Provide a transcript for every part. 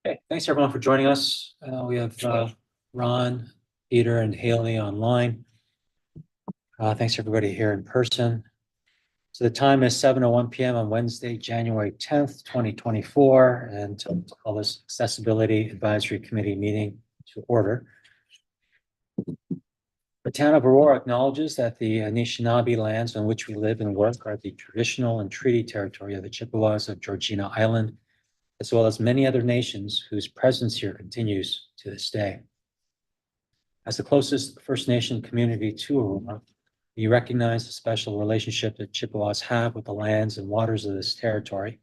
Okay, thanks everyone for joining us. We have Ron, Peter, and Haley online. Thanks everybody here in person. So the time is 7:01 p.m. on Wednesday, January 10th, 2024, and to call this Accessibility Advisory Committee meeting to order. The town of Aurora acknowledges that the Anishinaabe lands on which we live and work are the traditional and treaty territory of the Chippewas of Georgina Island, as well as many other nations whose presence here continues to this day. As the closest First Nation community to Aurora, we recognize the special relationship that Chippewas have with the lands and waters of this territory.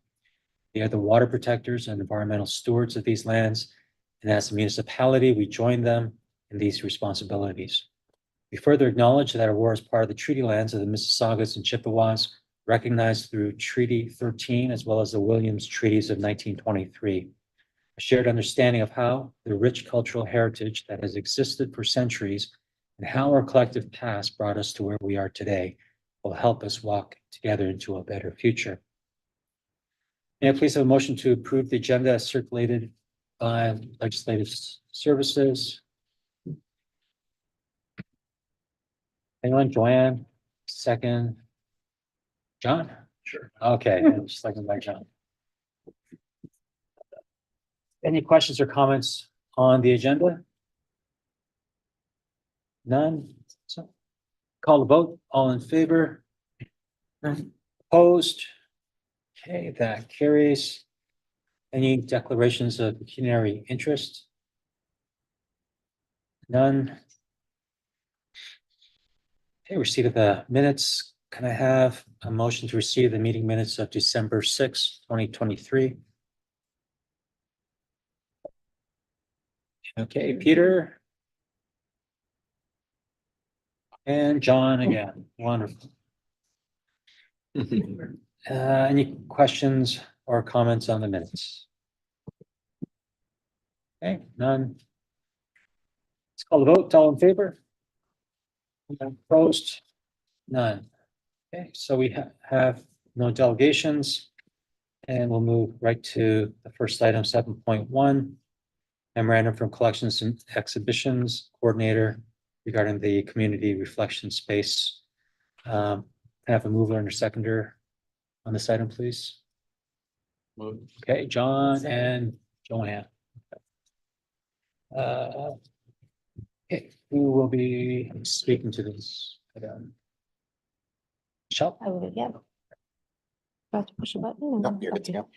They are the water protectors and environmental stewards of these lands, and as a municipality, we join them in these responsibilities. We further acknowledge that Aurora is part of the treaty lands of the Mississaugas and Chippewas, recognized through Treaty 13, as well as the Williams Treaties of 1923. A shared understanding of how the rich cultural heritage that has existed for centuries and how our collective past brought us to where we are today will help us walk together into a better future. May I please have a motion to approve the agenda as circulated by Legislative Services? Anyone? Joanne? Second? John? Sure. Okay, second by John. Any questions or comments on the agenda? None? So call the vote. All in favor? Opposed? Okay, that carries. Any declarations of pecuniary interest? None? Okay, receipt of the minutes. Can I have a motion to receive the meeting minutes of December 6th, 2023? Okay, Peter. And John again. Wonderful. Any questions or comments on the minutes? Okay, none. Let's call the vote. All in favor? Opposed? None. Okay, so we have no delegations, and we'll move right to the first item, 7.1, memorandum from Collections and Exhibitions Coordinator regarding the community reflection space. Have a mover and a seconder on this item, please. Move. Okay, John and Joanne. Okay, who will be speaking to this? Michelle? I will, yeah. Do I have to push a button? No, you're good to go.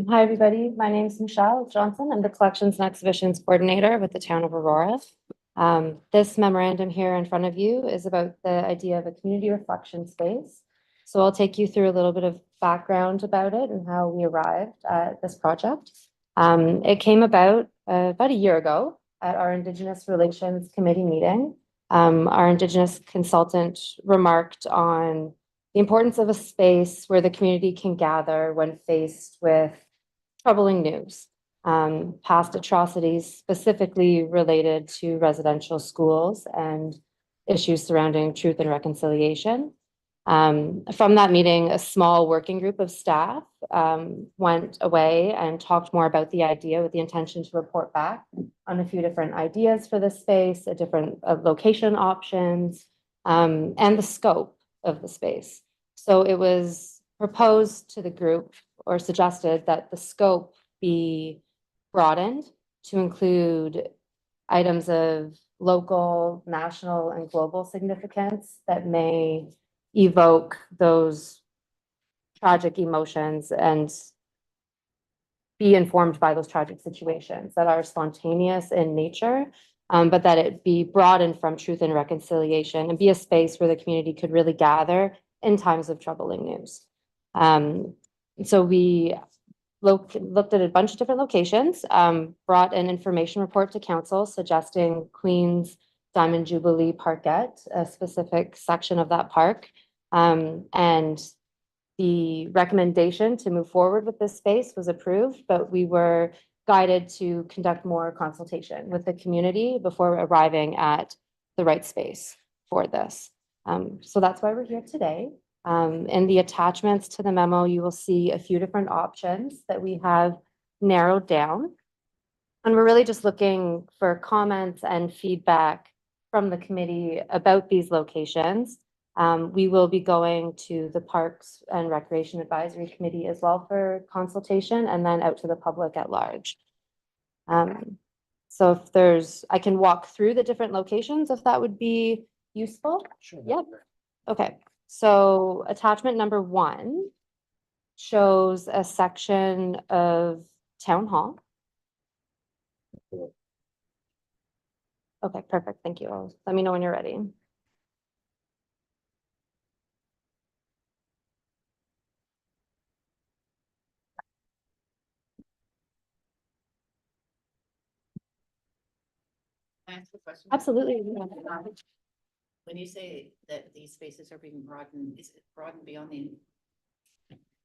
Hi, everybody. My name is Michelle Johnson. I'm the Collections and Exhibitions Coordinator with the town of Aurora. This memorandum here in front of you is about the idea of a community reflection space. So I'll take you through a little bit of background about it and how we arrived at this project. It came about a year ago at our Indigenous Relations Committee meeting. Our Indigenous consultant remarked on the importance of a space where the community can gather when faced with troubling news, past atrocities specifically related to residential schools and issues surrounding truth and reconciliation. From that meeting, a small working group of staff went away and talked more about the idea with the intention to report back on a few different ideas for the space, different location options, and the scope of the space. So it was proposed to the group or suggested that the scope be broadened to include items of local, national, and global significance that may evoke those tragic emotions and be informed by those tragic situations that are spontaneous in nature, but that it be broadened from truth and reconciliation and be a space where the community could really gather in times of troubling news. So we looked at a bunch of different locations, brought an information report to council suggesting Queen's Diamond Jubilee Parkette, a specific section of that park. And the recommendation to move forward with this space was approved, but we were guided to conduct more consultation with the community before arriving at the right space for this. So that's why we're here today. In the attachments to the memo, you will see a few different options that we have narrowed down. And we're really just looking for comments and feedback from the committee about these locations. We will be going to the Parks and Recreation Advisory Committee as well for consultation and then out to the public at large. So if I can walk through the different locations if that would be useful. Sure. Yep. Okay, so attachment number 1 shows a section of Town Hall. Okay, perfect. Thank you. Let me know when you're ready. Can I ask a question? Absolutely. When you say that these spaces are being broadened, is it broadened beyond the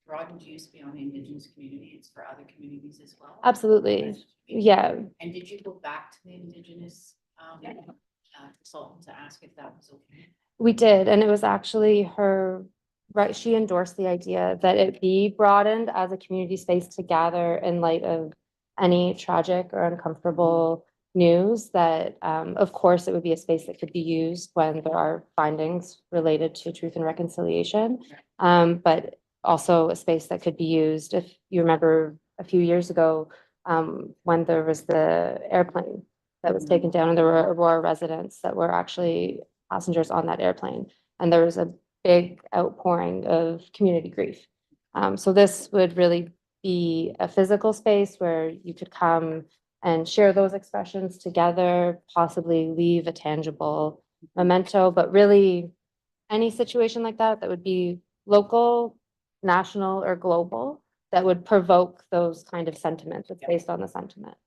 broadened use beyond the Indigenous community? It's for other communities as well? Absolutely. Yeah, And did you go back to the Indigenous consultant to ask if that was okay? we did. And it was actually her, right, she endorsed the idea that it be broadened as a community space to gather in light of any tragic or uncomfortable news that, of course, it would be a space that could be used when there are findings related to truth and reconciliation. But also a space that could be used, if you remember a few years ago, when there was the airplane that was taken down and there were Aurora residents that were actually passengers on that airplane. And there was a big outpouring of community grief. So this would really be a physical space where you could come and share those expressions together, possibly leave a tangible memento, but really any situation like that would be local, national, or global that would provoke those kind of sentiments. It's based on the sentiment.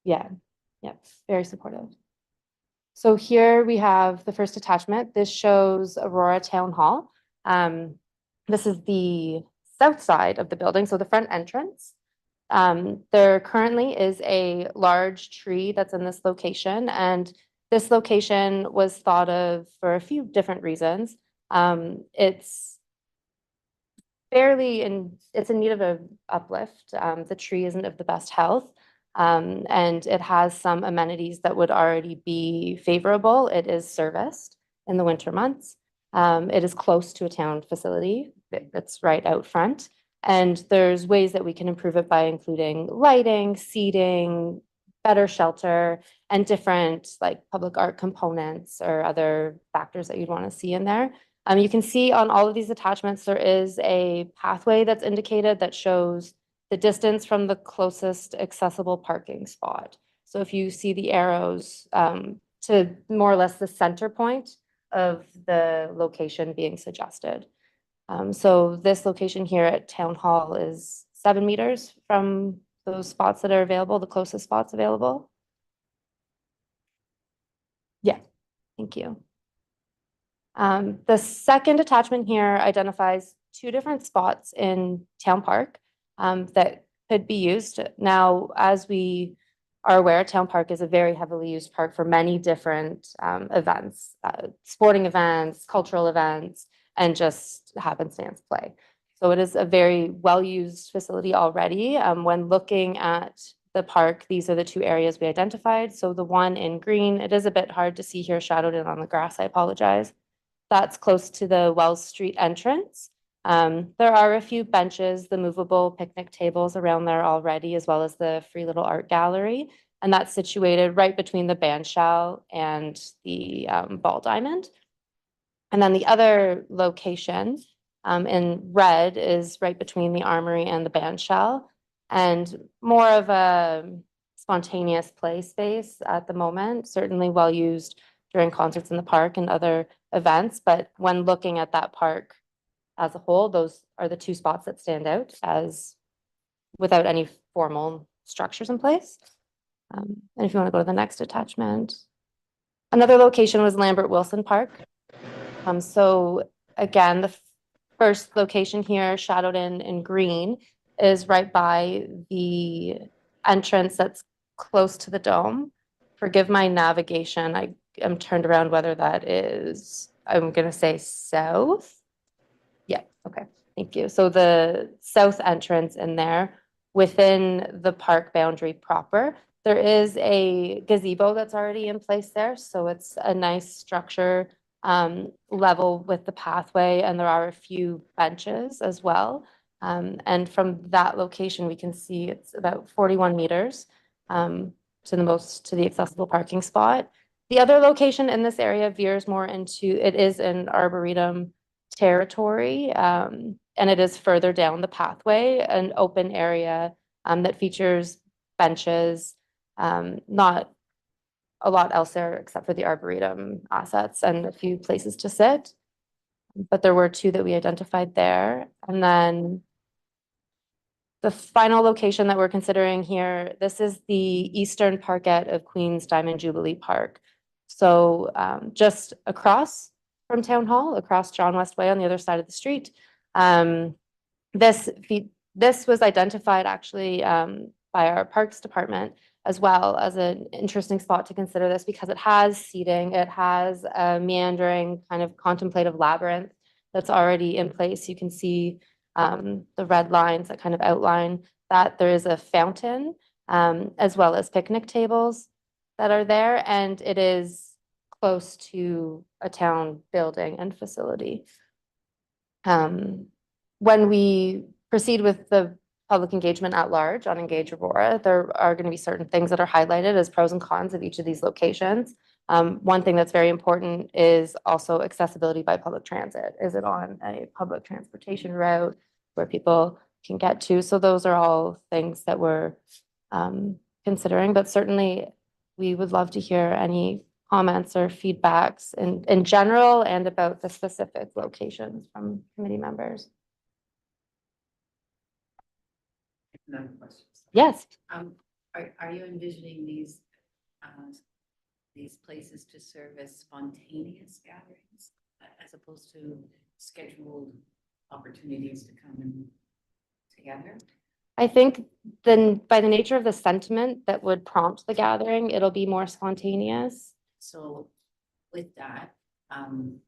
Yeah, yep, very supportive. So here we have the first attachment. This shows Aurora Town Hall. This is the south side of the building, so the front entrance. There currently is a large tree that's in this location, and this location was thought of for a few different reasons. It's it's in need of an uplift. The tree isn't of the best health. And it has some amenities that would already be favorable. It is serviced in the winter months. It is close to a town facility that's right out front. And there's ways that we can improve it by including lighting, seating, better shelter, and different like public art components or other factors that you'd want to see in there. You can see on all of these attachments, there is a pathway that's indicated that shows the distance from the closest accessible parking spot. So if you see the arrows to more or less the center point of the location being suggested. So this location here at Town Hall is 7 meters from those spots that are available, the closest spots available. Yeah, thank you. The second attachment here identifies 2 different spots in Town Park that could be used. Now, as we are aware, Town Park is a very heavily used park for many different events, sporting events, cultural events, and just happenstance play. So it is a very well-used facility already. When looking at the park, these are the 2 areas we identified. So the one in green, it is a bit hard to see here shadowed in on the grass, I apologize. That's close to the Wells Street entrance. There are a few benches, the movable picnic tables around there already, as well as the free little art gallery. And that's situated right between the bandshell and the ball diamond. And then the other location in red is right between the armory and the bandshell, and more of a spontaneous play space at the moment, certainly well used during concerts in the park and other events. But when looking at that park as a whole, those are the 2 spots that stand out as without any formal structures in place. And if you want to go to the next attachment. Another location was Lambert Wilson Park. So again, the first location here shadowed in green is right by the entrance that's close to the dome. Forgive my navigation. I am turned around whether that is, I'm going to say south. Yeah, okay. Thank you. So the south entrance in there, within the park boundary proper, there is a gazebo that's already in place there. So it's a nice structure, level with the pathway, and there are a few benches as well. And from that location, we can see it's about 41 meters to the accessible parking spot. The other location in this area veers more into, it is in Arboretum territory, and it is further down the pathway, an open area that features benches, not a lot else there except for the Arboretum assets and a few places to sit. But there were two that we identified there. And then the final location that we're considering here, this is the eastern parkette of Queen's Diamond Jubilee Park. So just across from Town Hall, across John West Way on the other side of the street. This was identified actually by our Parks Department as well as an interesting spot to consider this because it has seating, it has a meandering kind of contemplative labyrinth that's already in place. You can see the red lines that kind of outline that. There is a fountain as well as picnic tables that are there, and it is close to a town building and facility. When we proceed with the public engagement at large on Engage Aurora, there are going to be certain things that are highlighted as pros and cons of each of these locations. One thing that's very important is also accessibility by public transit. Is it on a public transportation route where people can get to? So those are all things that we're considering, but certainly we would love to hear any comments or feedbacks in general and about the specific locations from committee members. Another question. Yes. Are you envisioning these places to serve as spontaneous gatherings as opposed to scheduled opportunities to come in together? I think then by the nature of the sentiment that would prompt the gathering, it'll be more spontaneous. So with that, and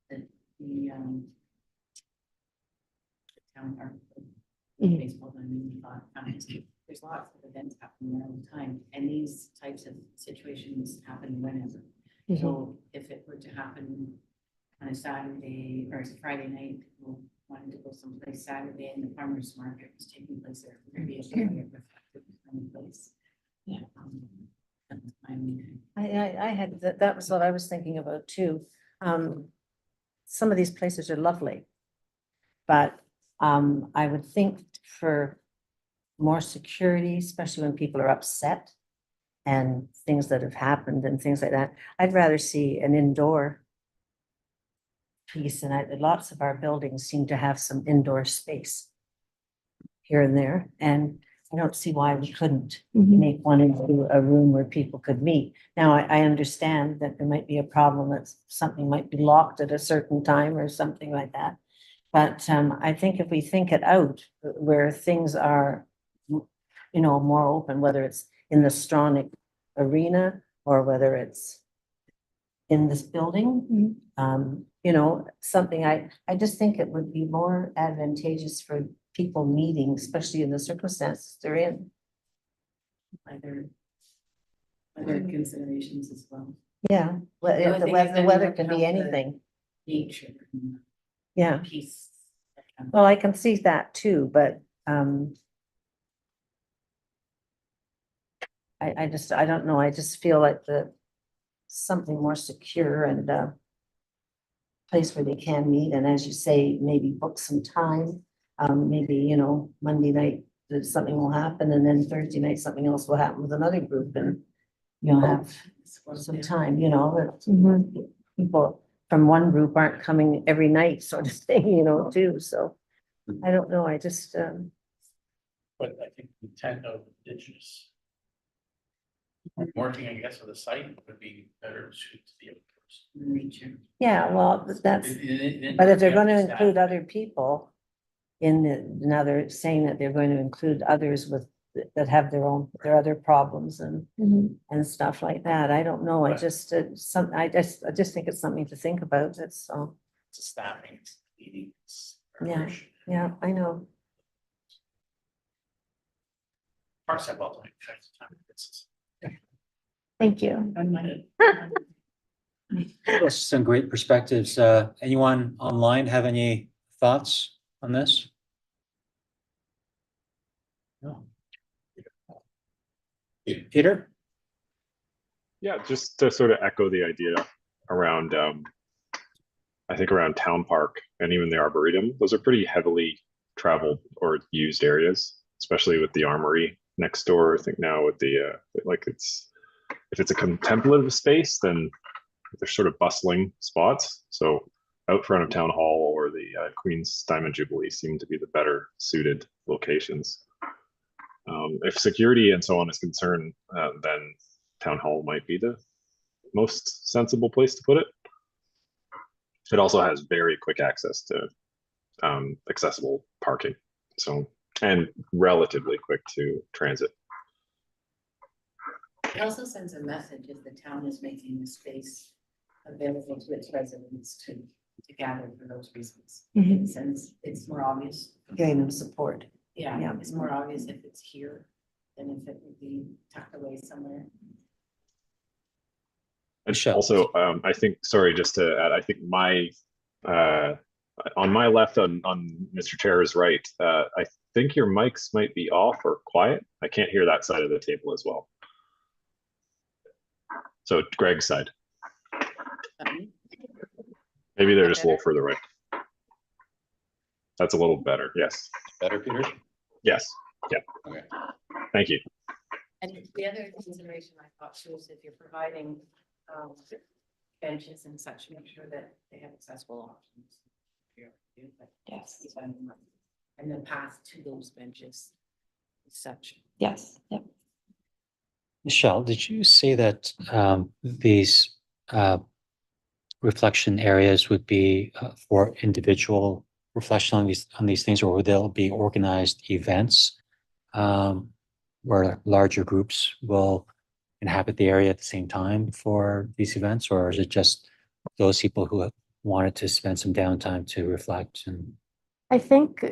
the town park, Mhm. baseball diamond, there's lots of events happening all the time, and these types of situations happen whenever. So if it were to happen on a Saturday or a Friday night, people wanted to go someplace Saturday and the farmer's market was taking place there, maybe it's reflective of place. Yeah. I had, that was what I was thinking about too. Some of these places are lovely. But I would think for more security, especially when people are upset and things that have happened and things like that, I'd rather see an indoor piece. And lots of our buildings seem to have some indoor space here and there. And I don't see why we couldn't make one into a room where people could meet. Now, I understand that there might be a problem that something might be locked at a certain time or something like that. But I think if we think it out, where things are, more open, whether it's in the Stronach Arena or whether it's in this building, something I just think it would be more advantageous for people meeting, especially in the circumstances they're in. Other considerations as well. Yeah, The only the thing is then you weather have to can be have the- anything. Nature and Yeah, peace. well, I can see that too, but I don't know, I just feel like something more secure and place where they can meet, and as you say, maybe book some time. Maybe, Monday night, that something will happen, and then Thursday night, something else will happen with another group, and you'll have some time, that people from one group aren't coming every night, sort of thing, too, so. I don't know, I just, But I think the intent of Indigenous working, I guess, with the site would be better suited to the other person. Nature. yeah, well, that's, but if they're gonna include other people now they're saying that they're going to include others that have their other problems and stuff like that. I don't know. I Right. just, I just think it's something to think about. That's all. It's staffing, it's meetings. Yeah. Yeah, I know. Parks have all kinds of time. Thank you. Yes, some great perspectives. Anyone online have any thoughts on this? No. Peter? Yeah, just to sort of echo the idea around, I think around Town Park and even the Arboretum, those are pretty heavily traveled or used areas, especially with the Armory next door. I think now with the, like if it's a contemplative space, then they're sort of bustling spots. So out front of Town Hall or the Queen's Diamond Jubilee seem to be the better suited locations. If security and so on is concerned, then Town Hall might be the most sensible place to put it. It also has very quick access to accessible parking, so and relatively quick to transit. It also sends a message if the town is making the space available to its residents to gather for those reasons. Mhm. It sends, it's more obvious. Getting them support. Yeah, Yeah. it's more obvious if it's here than if it would be tucked away somewhere. And Michelle. also, I think, sorry, just to add, I think my on my left, on Mr. Chair's right, I think your mics might be off or quiet. I can't hear that side of the table as well. So Greg's side, maybe they're just a little further right. That's a little better. Yes. Better, Peter? Yes. Yeah. Okay. Thank you. And the other consideration I thought too is if you're providing benches and such, make sure that they have accessible options. Yes. And the path to those benches is such. Yes, yep. Michelle, did you say that these reflection areas would be for individual reflection on these things, or would there be organized events where larger groups will inhabit the area at the same time for these events, or is it just those people who have wanted to spend some downtime to reflect? And I think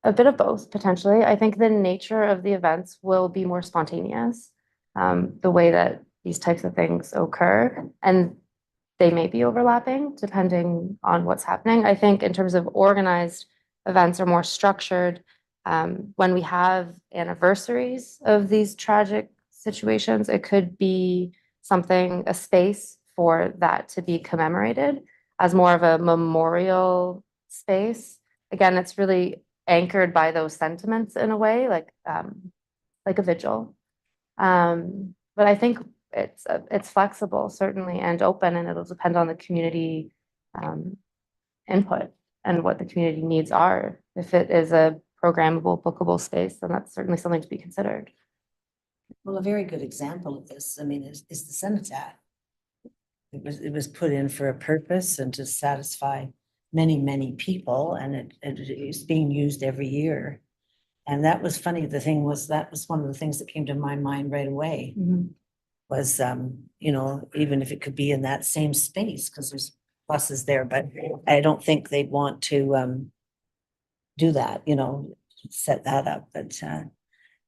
a bit of both potentially. I think the nature of the events will be more spontaneous, the way that these types of things occur, and they may be overlapping depending on what's happening. I think in terms of organized events are more structured. When we have anniversaries of these tragic situations, it could be something, a space for that to be commemorated as more of a memorial space. Again, it's really anchored by those sentiments in a way, like a vigil. But I think it's flexible, certainly, and open, and it'll depend on the community input and what the community needs are. If it is a programmable, bookable space, then that's certainly something to be considered. Well, a very good example of this, I mean, is the cenotaph. It was put in for a purpose and to satisfy many people, and it is being used every year. And that was funny. The thing was, that was one of the things that came to my mind right away was, you know, even if it could be in that same space, because there's buses there, but I don't think they'd want to do that, you know, set that up. But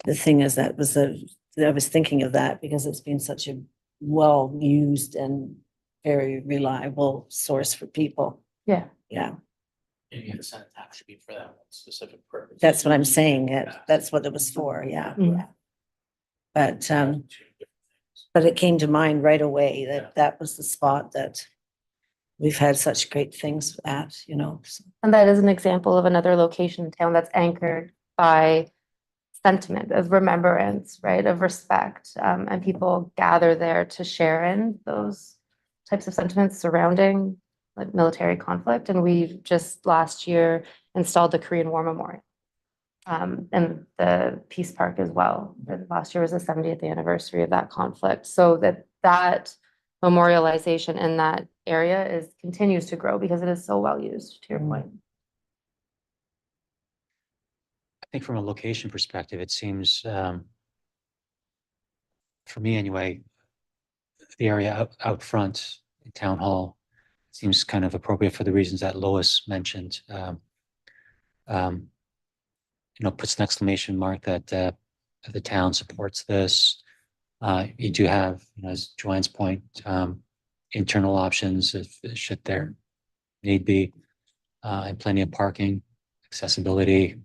the thing is, I was thinking of that because it's been such a well-used and very reliable source for people. Yeah. Yeah, Maybe the cenotaph should be for that specific purpose. that's what I'm saying. That's what it was for. Yeah. Mm. But it came to mind right away that that was the spot that we've had such great things at, you know. So, And that is an example of another location in town that's anchored by sentiment of remembrance, right, of respect. And people gather there to share in those types of sentiments surrounding like military conflict. And we just last year installed the Korean War Memorial and the Peace Park as well. And last year was the 70th anniversary of that conflict. So that memorialization in that area continues to grow because it is so well used, to your point. I think from a location perspective, it seems, for me anyway, the area out front, in Town Hall, seems kind of appropriate for the reasons that Lois mentioned. puts an exclamation mark that the town supports this. You do have, as Joanne's point, internal options if should there need be, and plenty of parking, accessibility,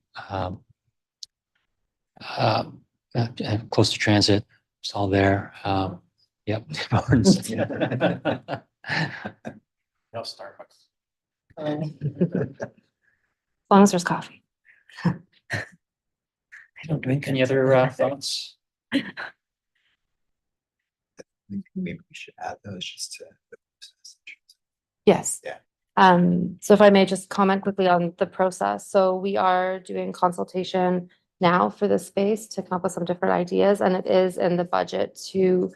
close to transit, it's all there. Yep. Barnes. No Starbucks. As long as there's coffee. I don't drink Any it. other thoughts? Maybe we should add those just to. Yes. Yeah. So if I may just comment quickly on the process. So we are doing consultation now for this space to come up with some different ideas, and it is in the budget to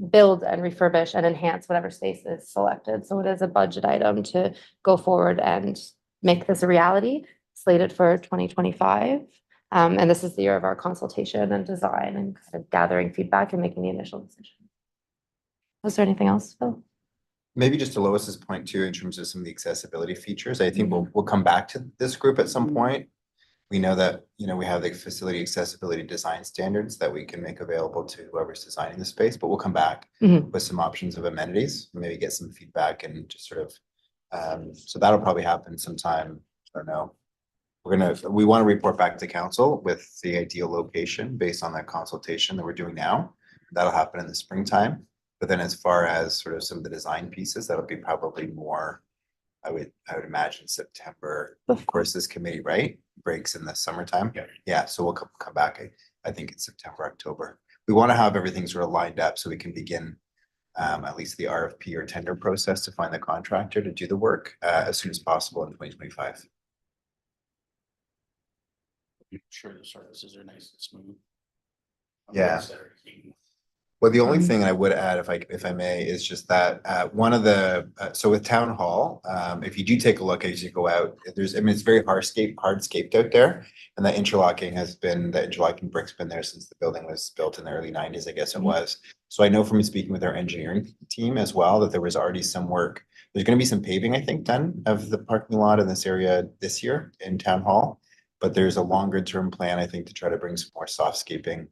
build and refurbish and enhance whatever space is selected. So it is a budget item to go forward and make this a reality, slated for 2025. And this is the year of our consultation and design and kind of gathering feedback and making the initial decision. Was there anything else, Phil? Maybe just to Lois's point too, in terms of some of the accessibility features, I think we'll come back to this group at some point. We know that, we have the facility accessibility design standards that we can make available to whoever's designing the space, but we'll come back Mhm. with some options of amenities, maybe get some feedback and just sort of, so that'll probably happen sometime, I don't know. We want to report back to council with the ideal location based on that consultation that we're doing now. That'll happen in the springtime. But then as far as sort of some of the design pieces, that'll be probably more, I would imagine September. Of course, this committee, right, breaks in the summertime. Yeah. Yeah, so we'll come back, I think in September, October. We want to have everything sort of lined up so we can begin at least the RFP or tender process to find the contractor to do the work as soon as possible in 2025. I'm sure the services are nice and smooth. Yeah. Considering- Well, the only thing I would add, if I may, is just that one of the so with town hall, if you do take a look as you go out, it's very hardscaped out there, and that interlocking brick's been there since the building was built in the early 90s, I guess it was. So I know from speaking with our engineering team as well that there was already some work. There's going to be some paving, I think, done of the parking lot in this area this year in town hall, but there's a longer term plan, I think, to try to bring some more softscaping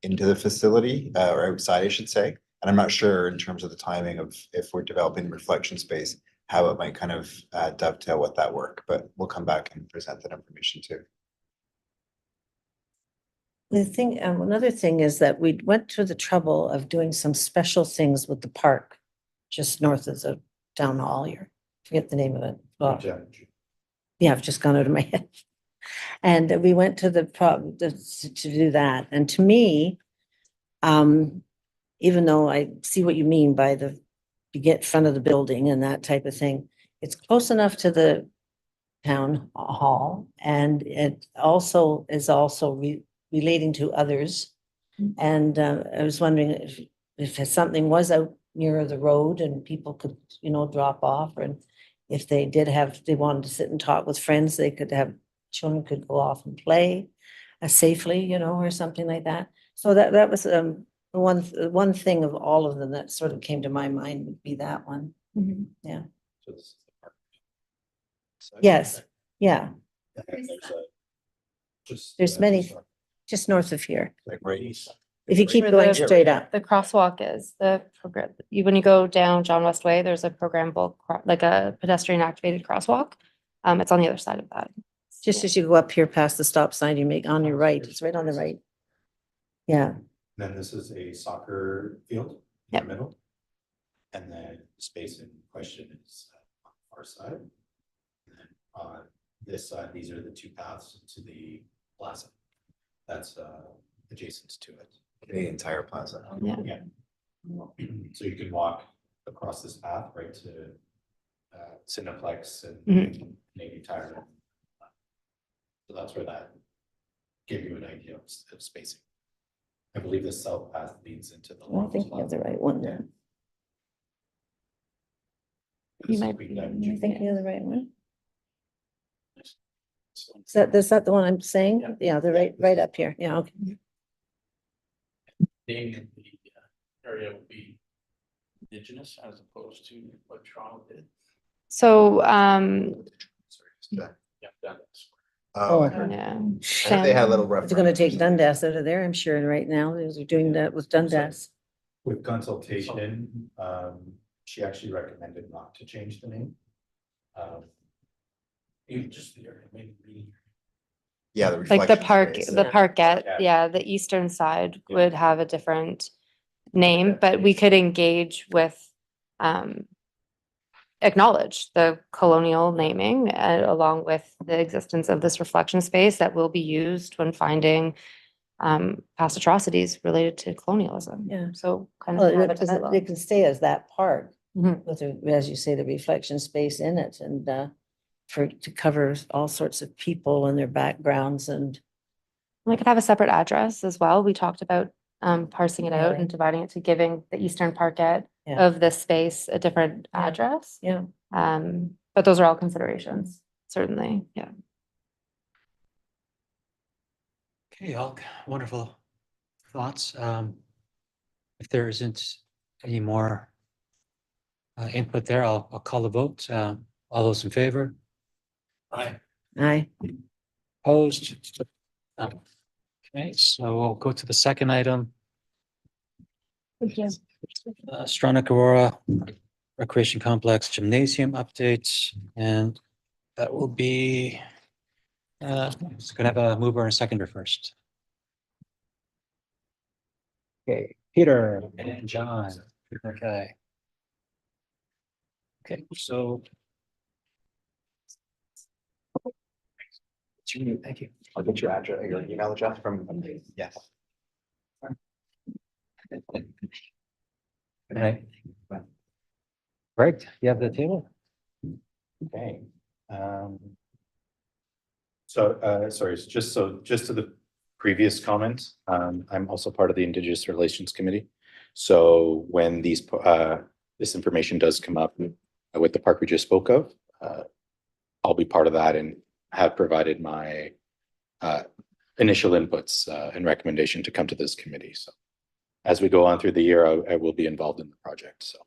into the facility, or outside, I should say. And I'm not sure in terms of the timing of if we're developing reflection space, how it might kind of dovetail with that work, but we'll come back and present that information too. The thing, another thing is that we went to the trouble of doing some special things with the park just north of the town hall here. Forget the name of it. Well, yeah, I've just gone out of my head. And we went to to do that. And to me, even though I see what you mean by you get front of the building and that type of thing, it's close enough to the town hall, and it also is relating to others. And I was wondering if something was out near the road and people could, drop off, and if they wanted to sit and talk with friends, children could go off and play safely, or something like that. So that was one thing of all of them that sort of came to my mind would be that one. Mhm. Yeah. So this is the park. Yes. Yeah. There's many. Just north of here. Like right. If you keep Where going the- straight up. The crosswalk is the program. When you go down John West Way, there's a programmable, like a pedestrian activated crosswalk. It's on the other side of that. Just as you go up here past the stop sign, you make on your right. It's right on the right. Yeah. Then this is a soccer field in Yep. the middle. And then space in question is on the far side. And then on this side, these are the two paths to the plaza. That's adjacent to it. The entire plaza. Yeah. Yeah. So you can walk across this path right to Cineplex and Navy Tire. So that's where that give you an idea of spacing. I believe the south path leads into the. I think you have the right one. Yeah. You might be. I think you have the right one. So Is that the one I'm saying? Yeah. Yeah, the right up here. Yeah, okay. naming the area would be indigenous as opposed to what Toronto did. So, Yeah, that's. Oh, I Oh. heard. Yeah. I heard they had a little rough. It's gonna take run. Dundas out of there, I'm sure, right now, they're doing that with Dundas. With consultation, she actually recommended not to change the name. You just, maybe. Yeah, the Like the reflection park, space. the parkette, Yeah. yeah, the eastern side Yeah. would have a different name, but we could engage with, acknowledge the colonial naming, along with the existence of this reflection space that will be used when finding past atrocities related to colonialism. Yeah. So kind Well, of have it as a it look. can stay as that park Mhm. with, as you say, the reflection space in it and, to cover all sorts of people and their backgrounds and. We could have a separate address as well. We talked about parsing it out Really? and dividing it to giving the eastern parkette Yeah. of this space a different Yeah. address. Yeah. But those are all considerations, certainly, yeah. Okay, all wonderful thoughts. If there isn't any more input there, I'll call the vote. All those in favor? Aye. Aye. Opposed? Okay, so we'll go to the second item. Stronach Aurora Recreation Complex Gymnasium updates, and that will be, it's gonna have a mover and a seconder first. Okay, Peter and John, okay. Okay, so. Thank you. I'll get your address, your email address from, yes. Right. Greg, you have the table? Okay. Sorry, just to the previous comment, I'm also part of the Indigenous Relations Committee. So when this information does come up with the park we just spoke of, I'll be part of that and have provided my initial inputs and recommendation to come to this committee. So as we go on through the year, I will be involved in the project. So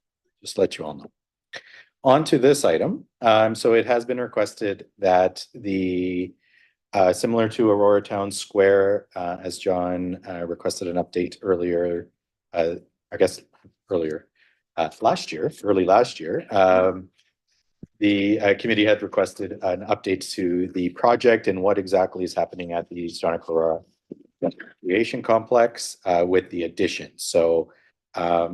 just let you all know. On to this item. So it has been requested that the similar to Aurora Town Square, as John requested an update earlier, I guess earlier early last year. The committee had requested an update to the project and what exactly is happening at the Stronach Aurora Recreation Complex with the addition. So I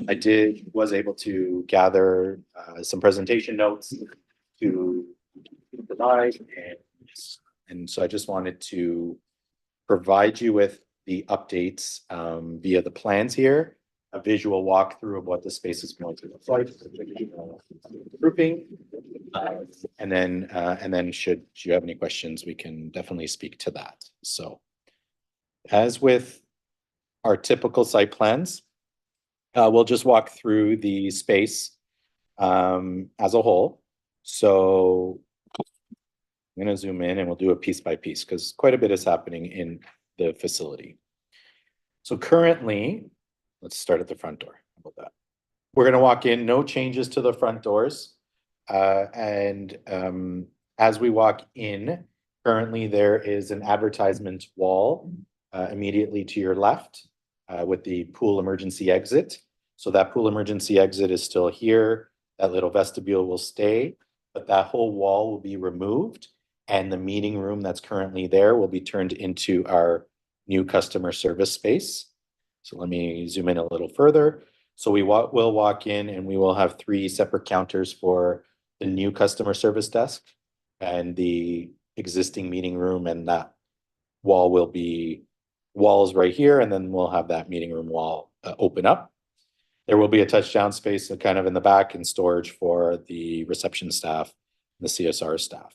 was able to gather some presentation notes to provide, and so I just wanted to provide you with the updates via the plans here, a visual walkthrough of what the space is going to look like, grouping, and then should you have any questions, we can definitely speak to that. So, as with our typical site plans, we'll just walk through the space as a whole. So I'm going to zoom in and we'll do it piece by piece because quite a bit is happening in the facility. So currently, let's start at the front door. How about that? We're going to walk in, no changes to the front doors. As we walk in, currently there is an advertisement wall immediately to your left with the pool emergency exit. So that pool emergency exit is still here. That little vestibule will stay, but that whole wall will be removed and the meeting room that's currently there will be turned into our new customer service space. So let me zoom in a little further. So we'll walk in and we will have 3 separate counters for the new customer service desk and the existing meeting room, and that wall will be walls right here, and then we'll have that meeting room wall open up. There will be a touchdown space kind of in the back and storage for the reception staff, the CSR staff.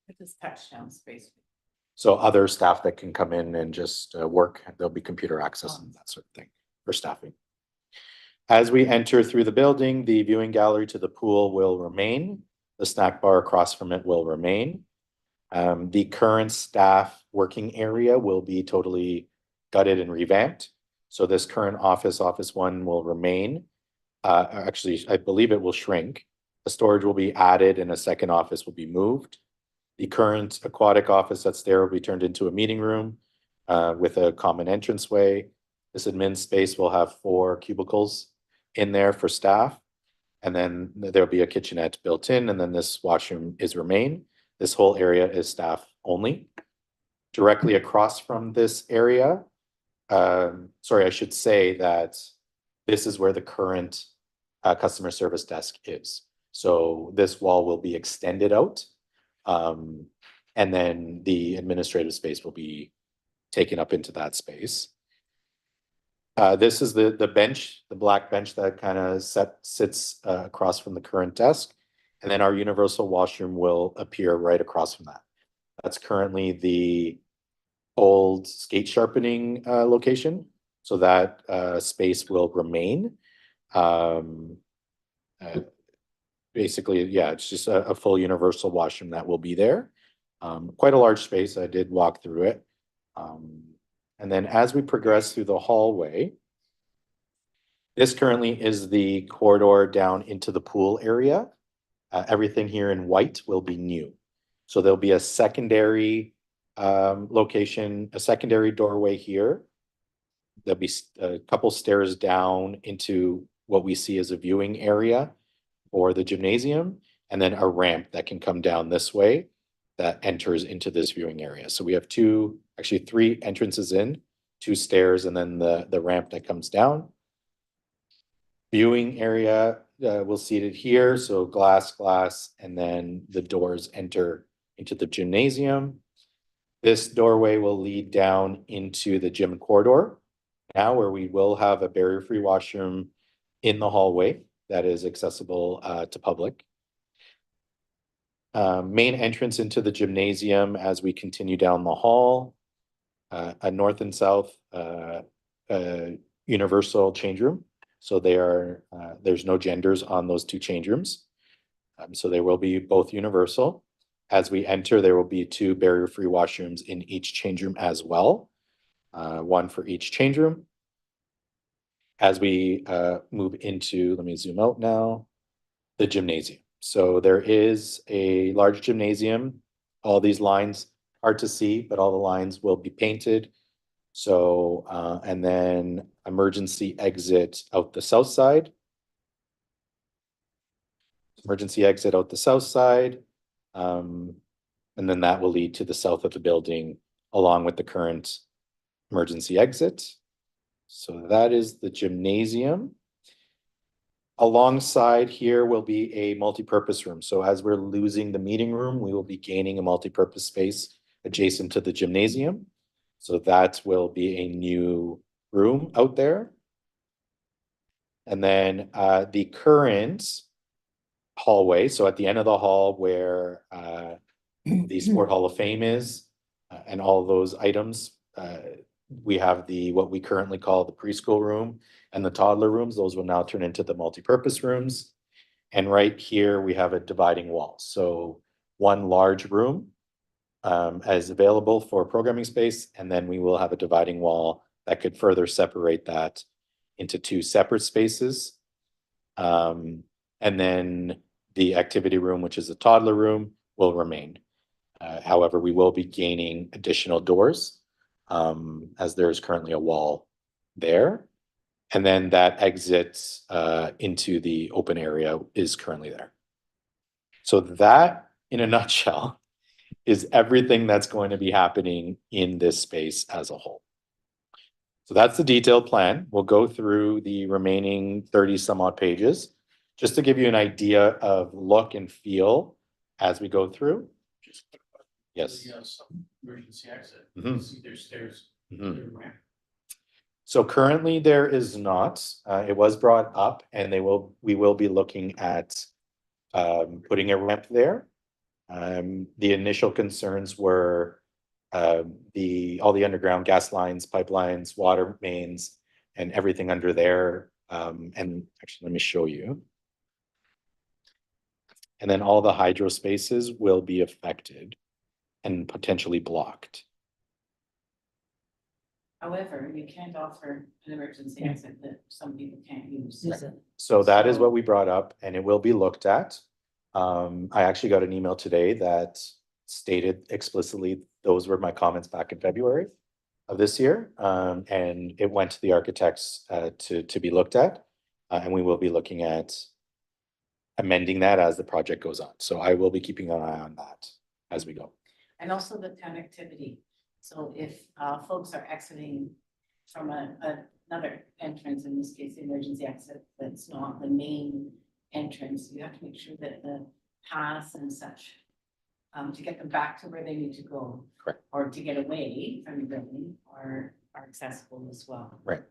It is touchdown space. So other staff that can come in and just work, there'll be computer access and that sort of thing for staffing. As we enter through the building, the viewing gallery to the pool will remain. The snack bar across from it will remain. The current staff working area will be totally gutted and revamped. So this current office 1 will remain. Actually, I believe it will shrink. The storage will be added and a second office will be moved. The current aquatic office that's there will be turned into a meeting room with a common entranceway. This admin space will have 4 cubicles in there for staff. And then there'll be a kitchenette built in, and then this washroom is remain. This whole area is staff only. Directly across from this area, sorry, I should say that this is where the current customer service desk is. So this wall will be extended out. And then the administrative space will be taken up into that space. This is the bench, the black bench that kind of sits across from the current desk. And then our universal washroom will appear right across from that. That's currently the old skate sharpening location. So that space will remain. Basically, yeah, it's just a full universal washroom that will be there. Quite a large space. I did walk through it. And then as we progress through the hallway, this currently is the corridor down into the pool area. Everything here in white will be new. So there'll be a secondary location, a secondary doorway here. There'll be a couple stairs down into what we see as a viewing area for the gymnasium, and then a ramp that can come down this way that enters into this viewing area. So we have actually 3 entrances in, 2 stairs, and then the ramp that comes down. Viewing area, we'll see it here. So glass, and then the doors enter into the gymnasium. This doorway will lead down into the gym corridor now, where we will have a barrier-free washroom in the hallway that is accessible to public. Main entrance into the gymnasium as we continue down the hall, a north and south universal change room. So there's no genders on those 2 change rooms. So they will be both universal. As we enter, there will be 2 barrier-free washrooms in each change room as well. 1 for each change room. As we move into, let me zoom out now, the gymnasium. So there is a large gymnasium. All these lines, hard to see, but all the lines will be painted. So, and then emergency exit out the south side. Emergency exit out the south side. And then that will lead to the south of the building along with the current emergency exit. So that is the gymnasium. Alongside here will be a multi-purpose room. So as we're losing the meeting room, we will be gaining a multi-purpose space adjacent to the gymnasium. So that will be a new room out there. And then the current hallway, so at the end of the hall where the Sport Hall of Fame is, and all of those items, we have what we currently call the preschool room and the toddler rooms. Those will now turn into the multi-purpose rooms. And right here, we have a dividing wall. So one large room is available for programming space, and then we will have a dividing wall that could further separate that into 2 separate spaces. And then the activity room, which is the toddler room, will remain. However, we will be gaining additional doors as there is currently a wall there. And then that exit into the open area is currently there. So that, in a nutshell, is everything that's going to be happening in this space as a whole. So that's the detailed plan. We'll go through the remaining 30 some odd pages just to give you an idea of look and feel as we go through. Yes. Some emergency exit. Mhm. See there's stairs. Mhm. there's ramp. So currently there is not. It was brought up, and we will be looking at putting a ramp there. The initial concerns were all the underground gas lines, pipelines, water mains, and everything under there. And actually, let me show you. And then all the hydro spaces will be affected and potentially blocked. However, you can't offer an emergency exit that some people can't use. So that is what we brought up, and it will be looked at. I actually got an email today that stated explicitly, those were my comments back in February of this year. And it went to the architects to be looked at. And we will be looking at amending that as the project goes on. So I will be keeping an eye on that as we go. And also the connectivity. So if folks are exiting from another entrance, in this case, the emergency exit, that's not the main entrance, you have to make sure that the paths and such to get them back to where they need to go. Correct. Or to get away from the building are accessible as well. Right.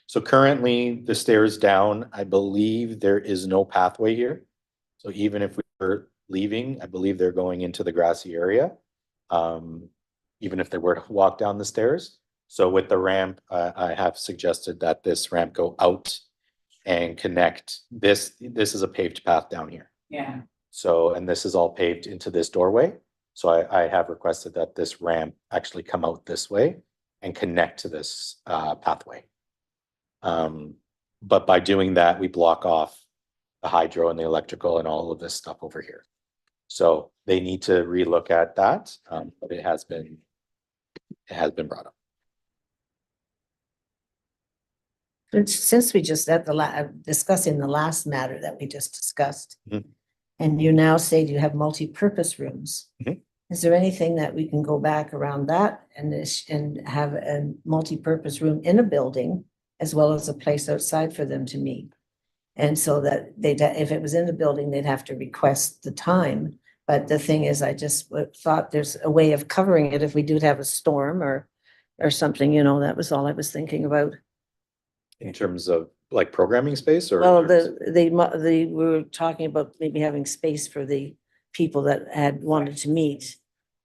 So currently the stairs down, I believe there is no pathway here. So even if we were leaving, I believe they're going into the grassy area. Even if they were to walk down the stairs. So with the ramp, I have suggested that this ramp go out and connect this. This is a paved path down here. Yeah. So, and this is all paved into this doorway. So I have requested that this ramp actually come out this way and connect to this pathway. But by doing that, we block off the hydro and the electrical and all of this stuff over here. So they need to relook at that, but it has been brought up. And since we just at the discussing the last matter that we just discussed. Mhm. And you now say you have multi-purpose rooms. Mhm. Is there anything that we can go back around that and have a multi-purpose room in a building as well as a place outside for them to meet? And so that if it was in the building, they'd have to request the time. But the thing is, I just thought there's a way of covering it if we do have a storm or something, that was all I was thinking about. In terms of like programming space or? Well, we were talking about maybe having space for the people that had wanted to meet.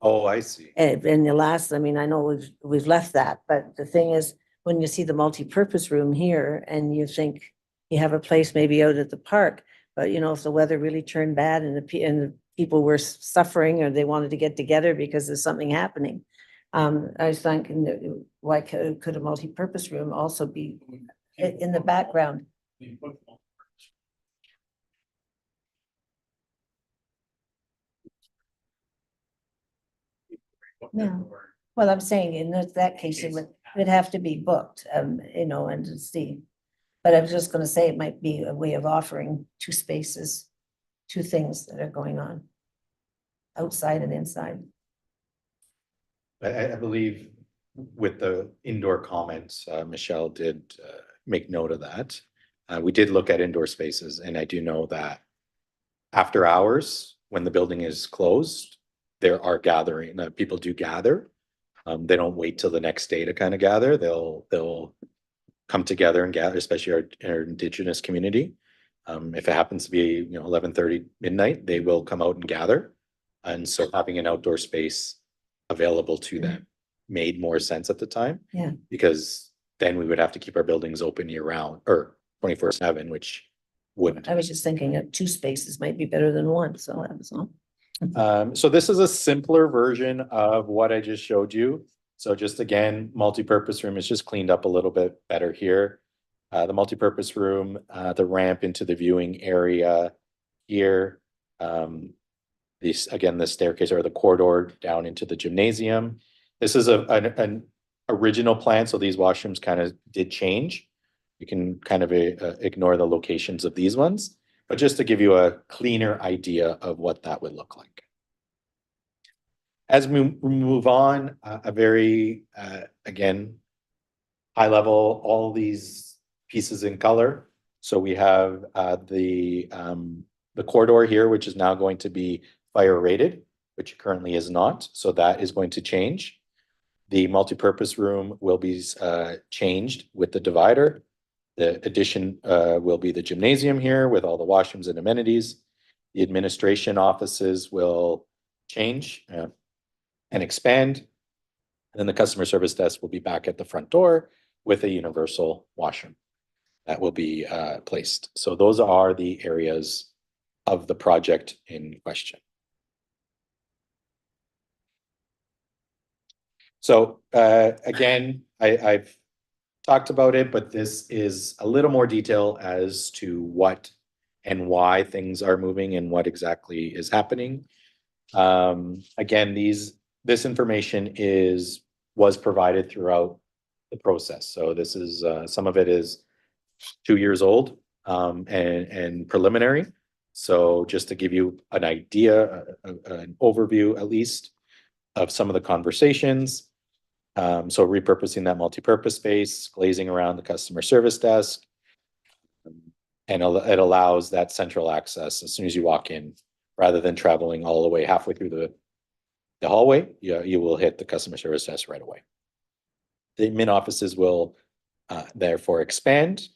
Oh, I see. And the last, I mean, I know we've left that, but the thing is, when you see the multi-purpose room here and you think you have a place maybe out at the park, but if the weather really turned bad and the people were suffering or they wanted to get together because there's something happening. I was thinking, why could a multi-purpose room also be in the background? Yeah. Well, I'm saying in that case, it'd have to be booked, and to see. But I was just gonna say it might be a way of offering two spaces, two things that are going on. Outside and inside. I believe with the indoor comments, Michelle did make note of that. We did look at indoor spaces, and I do know that after hours, when the building is closed, there are gathering, people do gather. They don't wait till the next day to kind of gather. They'll come together and gather, especially our Indigenous community. If it happens to be 11:30 midnight, they will come out and gather. And so having an outdoor space available to them made more sense at the time. Yeah. Because then we would have to keep our buildings open year round or 24/7, which wouldn't. I was just thinking that two spaces might be better than one, so that was all. So this is a simpler version of what I just showed you. So just again, multi-purpose room is just cleaned up a little bit better here. The multi-purpose room, the ramp into the viewing area here. Again, the staircase or the corridor down into the gymnasium. This is an original plan, so these washrooms kind of did change. You can kind of ignore the locations of these ones, but just to give you a cleaner idea of what that would look like. As we move on, a very, again, high level, all these pieces in color. So we have the corridor here, which is now going to be fire rated, which currently is not. So that is going to change. The multipurpose room will be changed with the divider. The addition will be the gymnasium here with all the washrooms and amenities. The administration offices will change and expand. And then the customer service desk will be back at the front door with a universal washroom that will be placed. So those are the areas of the project in question. So again, I've talked about it, but this is a little more detail as to what and why things are moving and what exactly is happening. Again, this information was provided throughout the process. So this is, some of it is 2 years old, and preliminary. So just to give you an idea, an overview at least of some of the conversations. So repurposing that multipurpose space, glazing around the customer service desk. And it allows that central access as soon as you walk in, rather than traveling all the way halfway through the hallway, you will hit the customer service desk right away. The admin offices will therefore expand.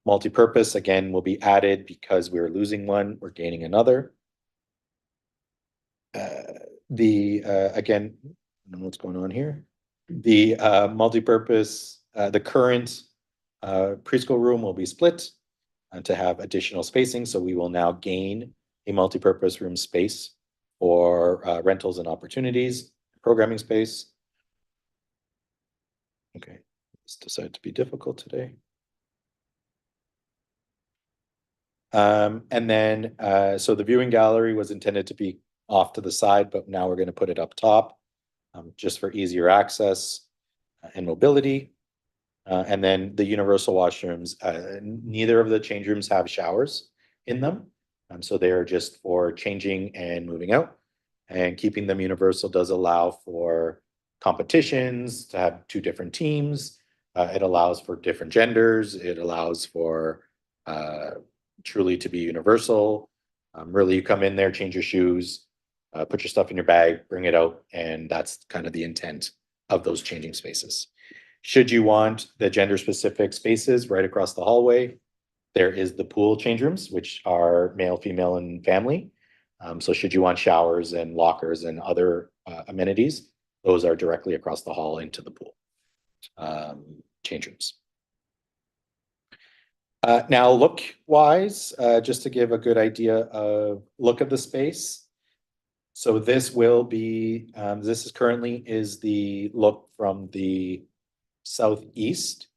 Multipurpose, again, will be added because we're losing one, we're gaining another. Again, I don't know what's going on here. The multipurpose, the current preschool room will be split to have additional spacing. So we will now gain a multipurpose room space for rentals and opportunities, programming space. Okay, this decided to be difficult today. And then, so the viewing gallery was intended to be off to the side, but now we're going to put it up top, just for easier access and mobility. And then the universal washrooms, neither of the change rooms have showers in them. So they are just for changing and moving out. And keeping them universal does allow for competitions, to have 2 different teams. It allows for different genders. It allows for truly to be universal. Really, you come in there, change your shoes, put your stuff in your bag, bring it out, and that's kind of the intent of those changing spaces. Should you want the gender-specific spaces right across the hallway, there is the pool change rooms, which are male, female, and family. So should you want showers and lockers and other amenities, those are directly across the hall into the pool change rooms. Now, look-wise, just to give a good idea of look of the space. So this will be, this is currently is the look from the southeast.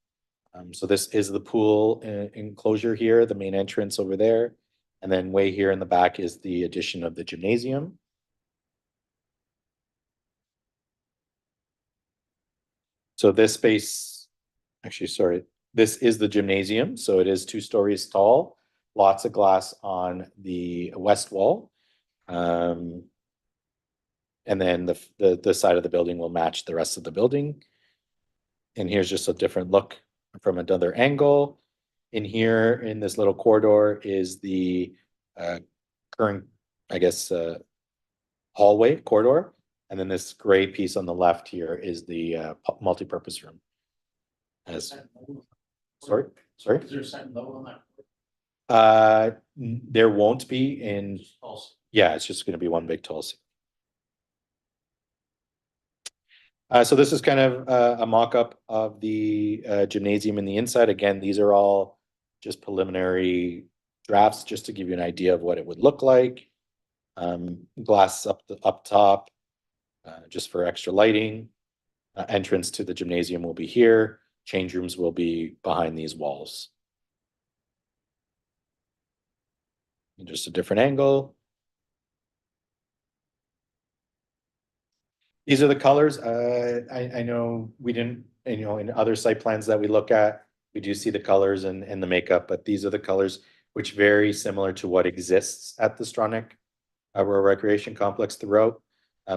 So this is the pool enclosure here, the main entrance over there. And then way here in the back is the addition of the gymnasium. So this space, actually, sorry, this is the gymnasium. So it is 2 stories tall, lots of glass on the west wall. And then the side of the building will match the rest of the building. And here's just a different look from another angle. In here, in this little corridor is the current, I guess, hallway corridor. And then this gray piece on the left here is the multi-purpose room. Sorry? Is there a second level on that? There won't be in, yeah, it's just going to be one big tall ceiling. So this is kind of a mock-up of the gymnasium in the inside. Again, these are all just preliminary drafts, just to give you an idea of what it would look like. Glass up top, just for extra lighting. Entrance to the gymnasium will be here. Change rooms will be behind these walls. And just a different angle. These are the colors. I know we didn't, in other site plans that we look at, we do see the colors and the makeup, but these are the colors which vary similar to what exists at the Stronach Rural Recreation Complex throughout,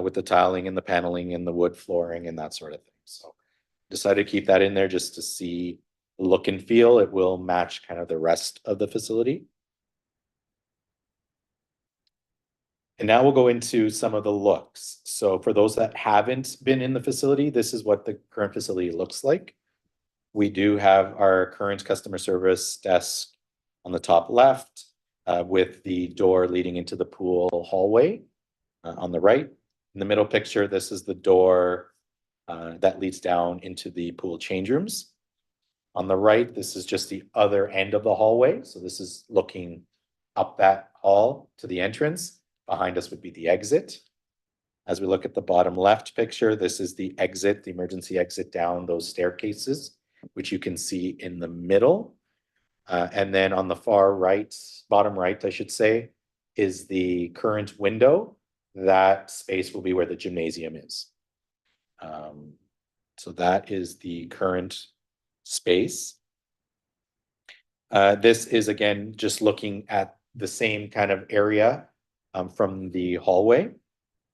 with the tiling and the paneling and the wood flooring and that sort of thing. So decided to keep that in there just to see the look and feel. It will match kind of the rest of the facility. And now we'll go into some of the looks. So for those that haven't been in the facility, this is what the current facility looks like. We do have our current customer service desk on the top left, with the door leading into the pool hallway on the right. In the middle picture, this is the door that leads down into the pool change rooms. On the right, this is just the other end of the hallway. So this is looking up that hall to the entrance. Behind us would be the exit. As we look at the bottom left picture, this is the exit, the emergency exit down those staircases, which you can see in the middle. And then on the far right, bottom right, I should say, is the current window that space will be where the gymnasium is. So that is the current space. This is again, just looking at the same kind of area from the hallway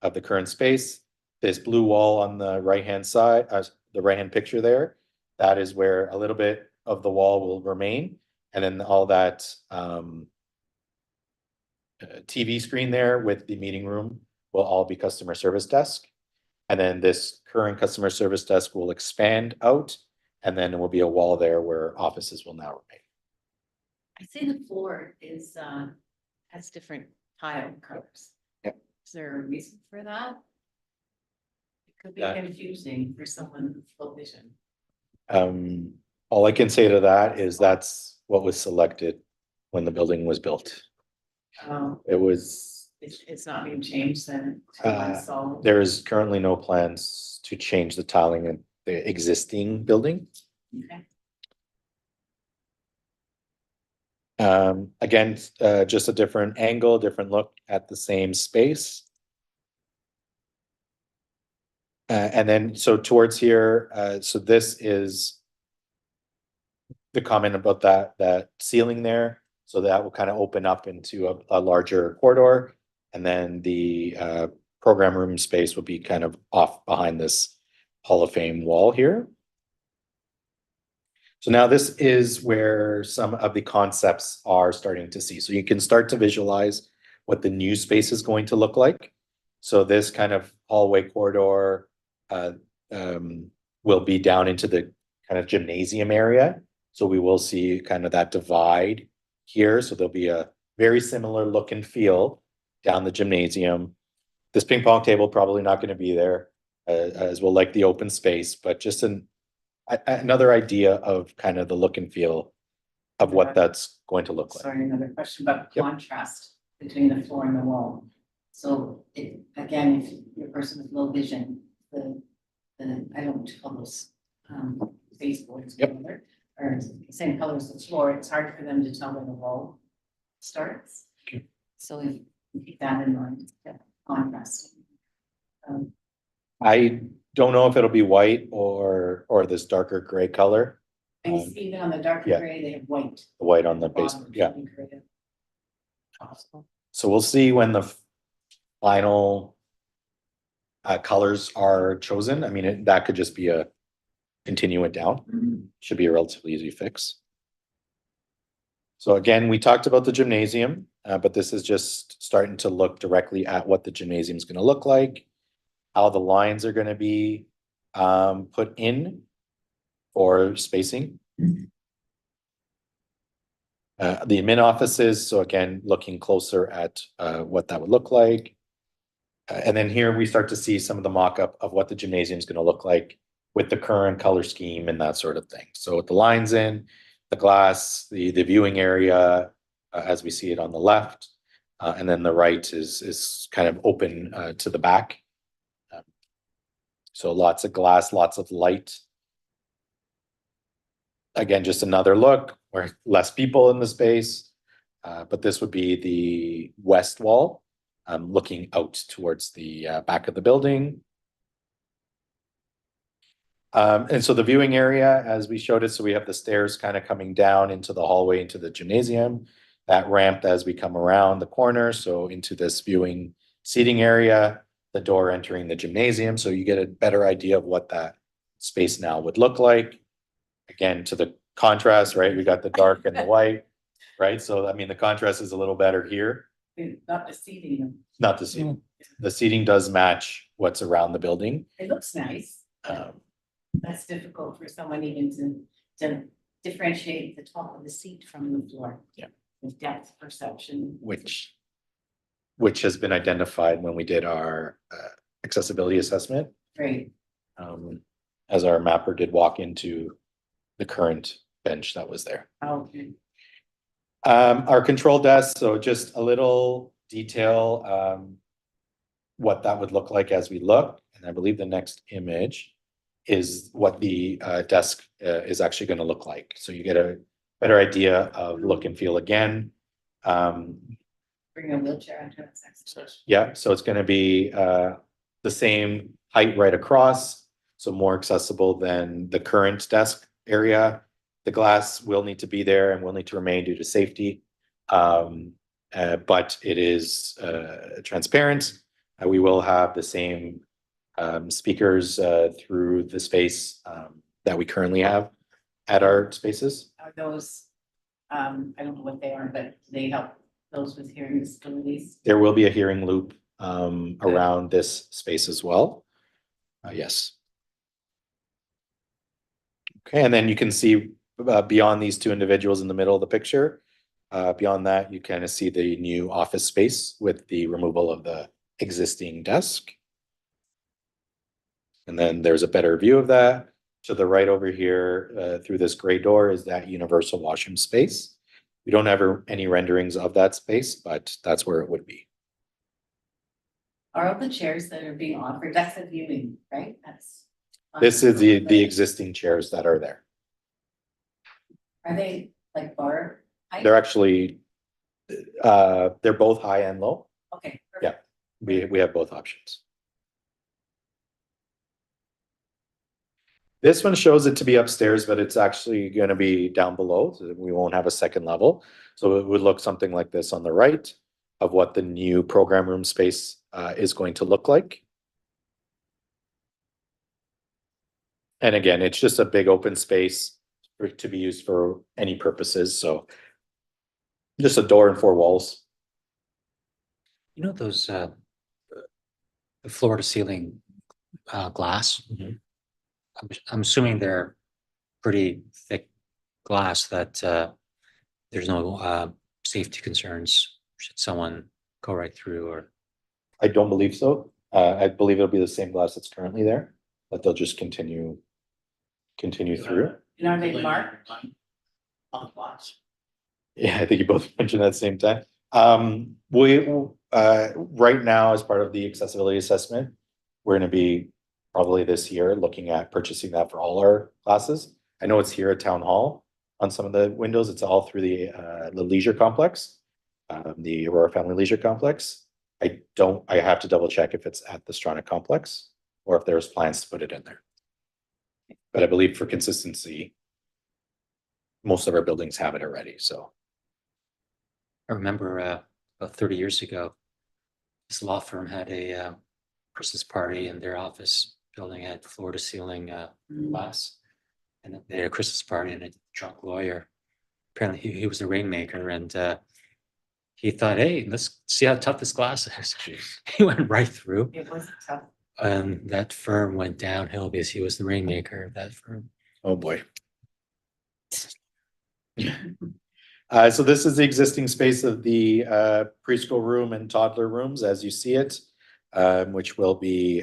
of the current space. This blue wall on the right-hand side, the right-hand picture there, that is where a little bit of the wall will remain. And then all that TV screen there with the meeting room will all be customer service desk. And then this current customer service desk will expand out, and then there will be a wall there where offices will now remain. I see the floor is, has different tile colors. Yep. Is there a reason for that? It could be Yeah. confusing for someone with low vision. All I can say to that is that's what was selected when the building was built. It was, It's not being changed then. So there is currently no plans to change the tiling in the existing building. okay. Again, just a different angle, different look at the same space. And then, so towards here, so this is the comment about that ceiling there. So that will kind of open up into a larger corridor. And then the program room space will be kind of off behind this Hall of Fame wall here. So now this is where some of the concepts are starting to see. So you can start to visualize what the new space is going to look like. So this kind of hallway corridor will be down into the kind of gymnasium area. So we will see kind of that divide here. So there'll be a very similar look and feel down the gymnasium. This ping pong table probably not going to be there, as well, like the open space, but just another idea of kind of the look and feel of what that's going to look like. Sorry, another question about Yep. contrast between the floor and the wall. So again, if you're a person with low vision, the I don't call those baseboards. Yep. whatever, or same color as the floor, it's hard for them to tell where the wall starts. Okay. So if you keep that in mind, yeah, contrast. I don't know if it'll be white or this darker gray color, And even on the darker yeah. gray, they have white. the white on the bottom, basement, yeah. which would be creative. So we'll see when the final colors are chosen. I mean, that could just be a continue it down. Should be a relatively easy fix. So again, we talked about the gymnasium, but this is just starting to look directly at what the gymnasium is going to look like, how the lines are going to be put in for spacing. The admin offices, so again, looking closer at what that would look like. And then here we start to see some of the mock-up of what the gymnasium is going to look like with the current color scheme and that sort of thing. So with the lines in, the glass, the viewing area, as we see it on the left, and then the right is kind of open to the back. So lots of glass, lots of light. Again, just another look where less people in the space, but this would be the west wall, looking out towards the back of the building. And so the viewing area, as we showed it, so we have the stairs kind of coming down into the hallway, into the gymnasium, that ramp as we come around the corner, so into this viewing seating area, the door entering the gymnasium, so you get a better idea of what that space now would look like. Again, to the contrast, right? We got the dark and the white, right? So, I mean, the contrast is a little better here. Not the seating, Not the seating. The seating does match what's around the building. it looks nice. That's difficult for someone even to differentiate the top of the seat from the floor. Yeah. The depth perception. which has been identified when we did our accessibility assessment. Great. As our mapper did walk into the current bench that was there. Okay. Our control desk, so just a little detail, what that would look like as we look. And I believe the next image is what the desk is actually going to look like. So you get a better idea of look and feel again. Bring a wheelchair onto it. Yeah, so it's gonna be the same height right across, so more accessible than the current desk area. The glass will need to be there and will need to remain due to safety. But it is transparent. We will have the same speakers through the space that we currently have at our spaces. Are those, I don't know what they are, but they help those with hearing disabilities? There will be a hearing loop around this space as well. Yes. Okay, and then you can see beyond these two individuals in the middle of the picture. Beyond that, you kind of see the new office space with the removal of the existing desk. And then there's a better view of that. To the right over here, through this gray door is that universal washroom space. We don't have any renderings of that space, but that's where it would be. Are all the chairs that are being offered, that's a viewing, right? That's. This is the existing chairs that are there. Are they like bar height? They're actually, they're both high and low. Okay. Yeah. We have both options. This one shows it to be upstairs, but it's actually gonna be down below, so we won't have a second level. So it would look something like this on the right of what the new program room space is going to look like. And again, it's just a big open space to be used for any purposes, so just a door and four walls. You know, those, the floor to ceiling, glass? I'm assuming they're pretty thick glass that, there's no, safety concerns should someone go right through or. I don't believe so. I believe it'll be the same glass that's currently there, but they'll just continue through. And are they marked? On the box. Yeah, I think you both mentioned that at the same time. Right now, as part of the accessibility assessment, we're gonna be probably this year looking at purchasing that for all our classes. I know it's here at Town Hall on some of the windows. It's all through the leisure complex, the Aurora Family Leisure Complex. I have to double check if it's at the Stronach Complex or if there's plans to put it in there. But I believe for consistency, most of our buildings have it already, so. I remember about 30 years ago, this law firm had a Christmas party in their office building, had floor to ceiling glass. And they had a Christmas party and a drunk lawyer. Apparently he was the rainmaker and he thought, hey, let's see how tough this glass is. He went right through. It was tough. And that firm went downhill because he was the rainmaker of that firm. Oh, boy. So this is the existing space of the preschool room and toddler rooms as you see it, which will be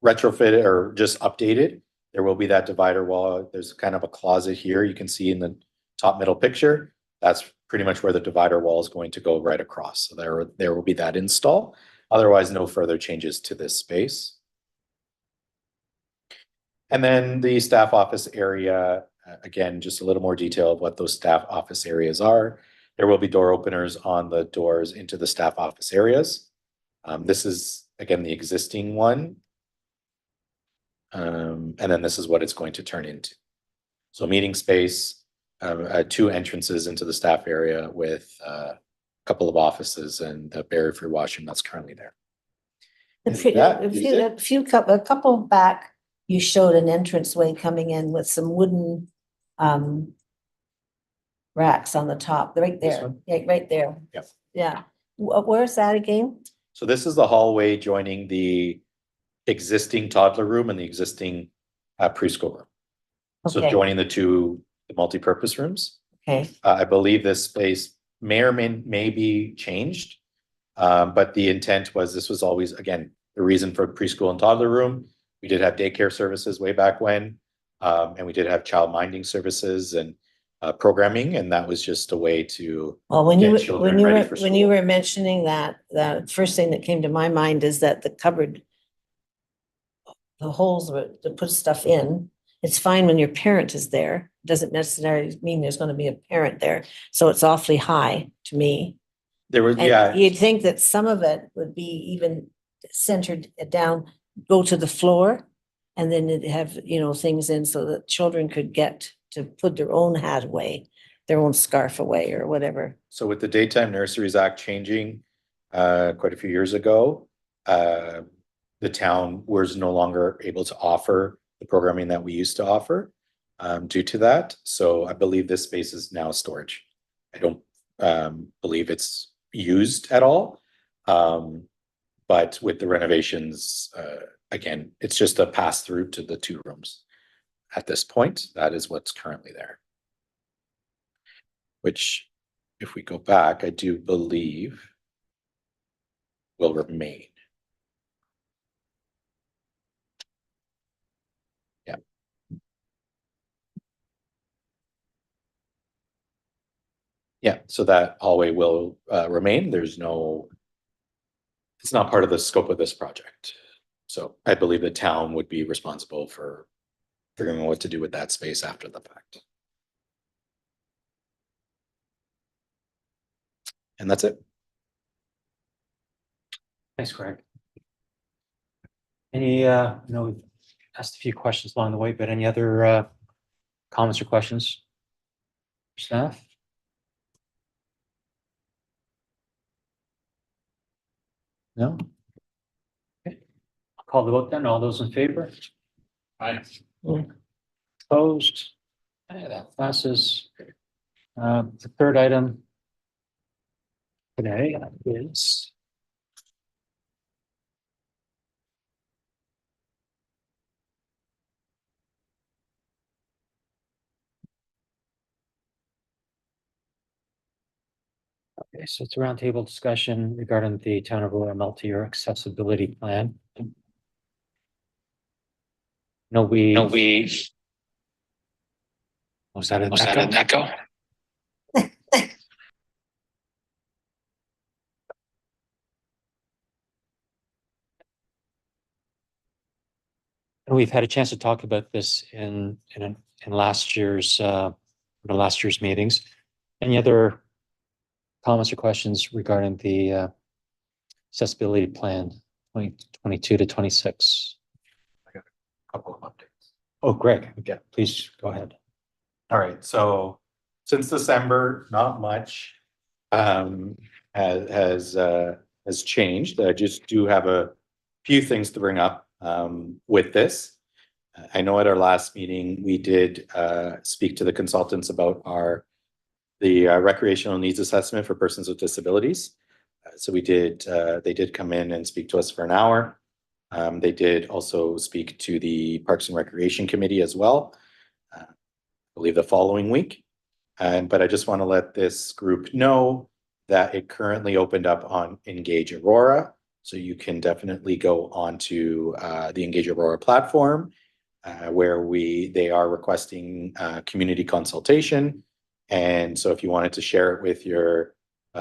retrofitted or just updated. There will be that divider wall. There's kind of a closet here you can see in the top middle picture. That's pretty much where the divider wall is going to go right across. So there will be that install. Otherwise, no further changes to this space. And then the staff office area, again, just a little more detail of what those staff office areas are. There will be door openers on the doors into the staff office areas. This is, again, the existing one. And then this is what it's going to turn into. So meeting space, two entrances into the staff area with a couple of offices and the barrier free washroom that's currently there. A couple back, you showed an entranceway coming in with some wooden racks on the top, right This there. one? Yeah, right there. Yep. Yeah. Where's that again? So this is the hallway joining the existing toddler room and the existing preschool room. So Okay. joining the two multi-purpose rooms. Okay, I believe this space may or may be changed. But the intent was, this was always, again, the reason for preschool and toddler room. We did have daycare services way back when. And we did have child minding services and programming, and that was just a way to. well, get children ready for when you school. were mentioning that, the first thing that came to my mind is that the cupboard, the holes were to put stuff in. It's fine when your parent is there. Doesn't necessarily mean there's gonna be a parent there. So it's awfully high to me. There was, And yeah, you'd think that some of it would be even centered down, go to the floor. And then it'd have, you know, things in so that children could get to put their own hat away, their own scarf away or whatever. so with the Daytime Nurseries Act changing quite a few years ago, the town was no longer able to offer the programming that we used to offer due to that. So I believe this space is now storage. I don't believe it's used at all. But with the renovations, again, it's just a pass through to the 2 rooms. At this point, that is what's currently there. Which, if we go back, I do believe will remain. Yeah. Yeah, so that hallway will remain. There's no, it's not part of the scope of this project. So I believe the town would be responsible for figuring out what to do with that space after the fact. And that's it. Thanks, Greg. Any, we've asked a few questions along the way, but any other comments or questions? Staff? No? Okay. I'll call the vote then. All those in favor? Aye. Opposed? Okay, that passes. The third item today is okay, so it's a roundtable discussion regarding the Town of Aurora multi-year accessibility plan. No, we. Was that an echo? And we've had a chance to talk about this in last year's meetings. Any other comments or questions regarding the accessibility plan 2022 to 26? Couple of updates. Oh, Greg, okay, please go ahead. All right, so since December, not much has changed. I just do have a few things to bring up with this. I know at our last meeting, we did speak to the consultants about the recreational needs assessment for persons with disabilities. So they did come in and speak to us for an hour. They did also speak to the Parks and Recreation Committee as well, I believe the following week. But I just want to let this group know that it currently opened up on Engage Aurora. So you can definitely go onto the Engage Aurora platform where they are requesting community consultation. And so if you wanted to share it with your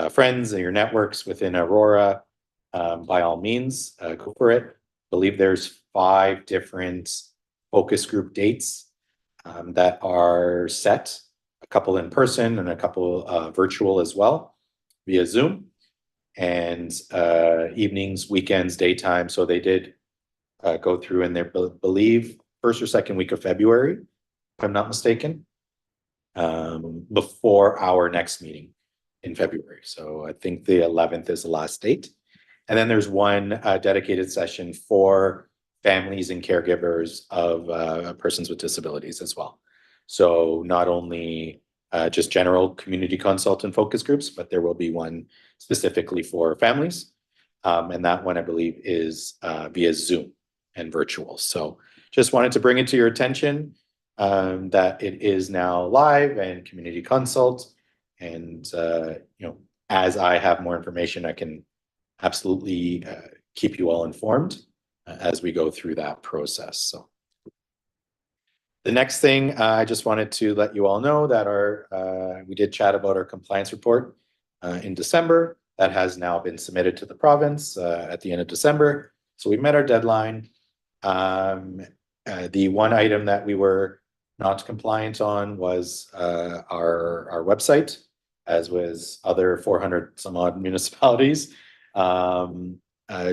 friends and your networks within Aurora, by all means, go for it. I believe there's 5 different focus group dates that are set, a couple in person and a couple virtual as well via Zoom, and evenings, weekends, daytime. So they did go through in their believe first or second week of February, if I'm not mistaken, before our next meeting in February. So I think the 11th is the last date. And then there's one dedicated session for families and caregivers of persons with disabilities as well. So not only just general community consultant focus groups, but there will be one specifically for families. And that one, I believe, is via Zoom and virtual. So just wanted to bring it to your attention that it is now live and community consult. And, as I have more information, I can absolutely keep you all informed as we go through that process. So the next thing, I just wanted to let you all know that we did chat about our compliance report in December. That has now been submitted to the province at the end of December. So we met our deadline. The one item that we were not compliant on was our website. as was other 400 some odd municipalities,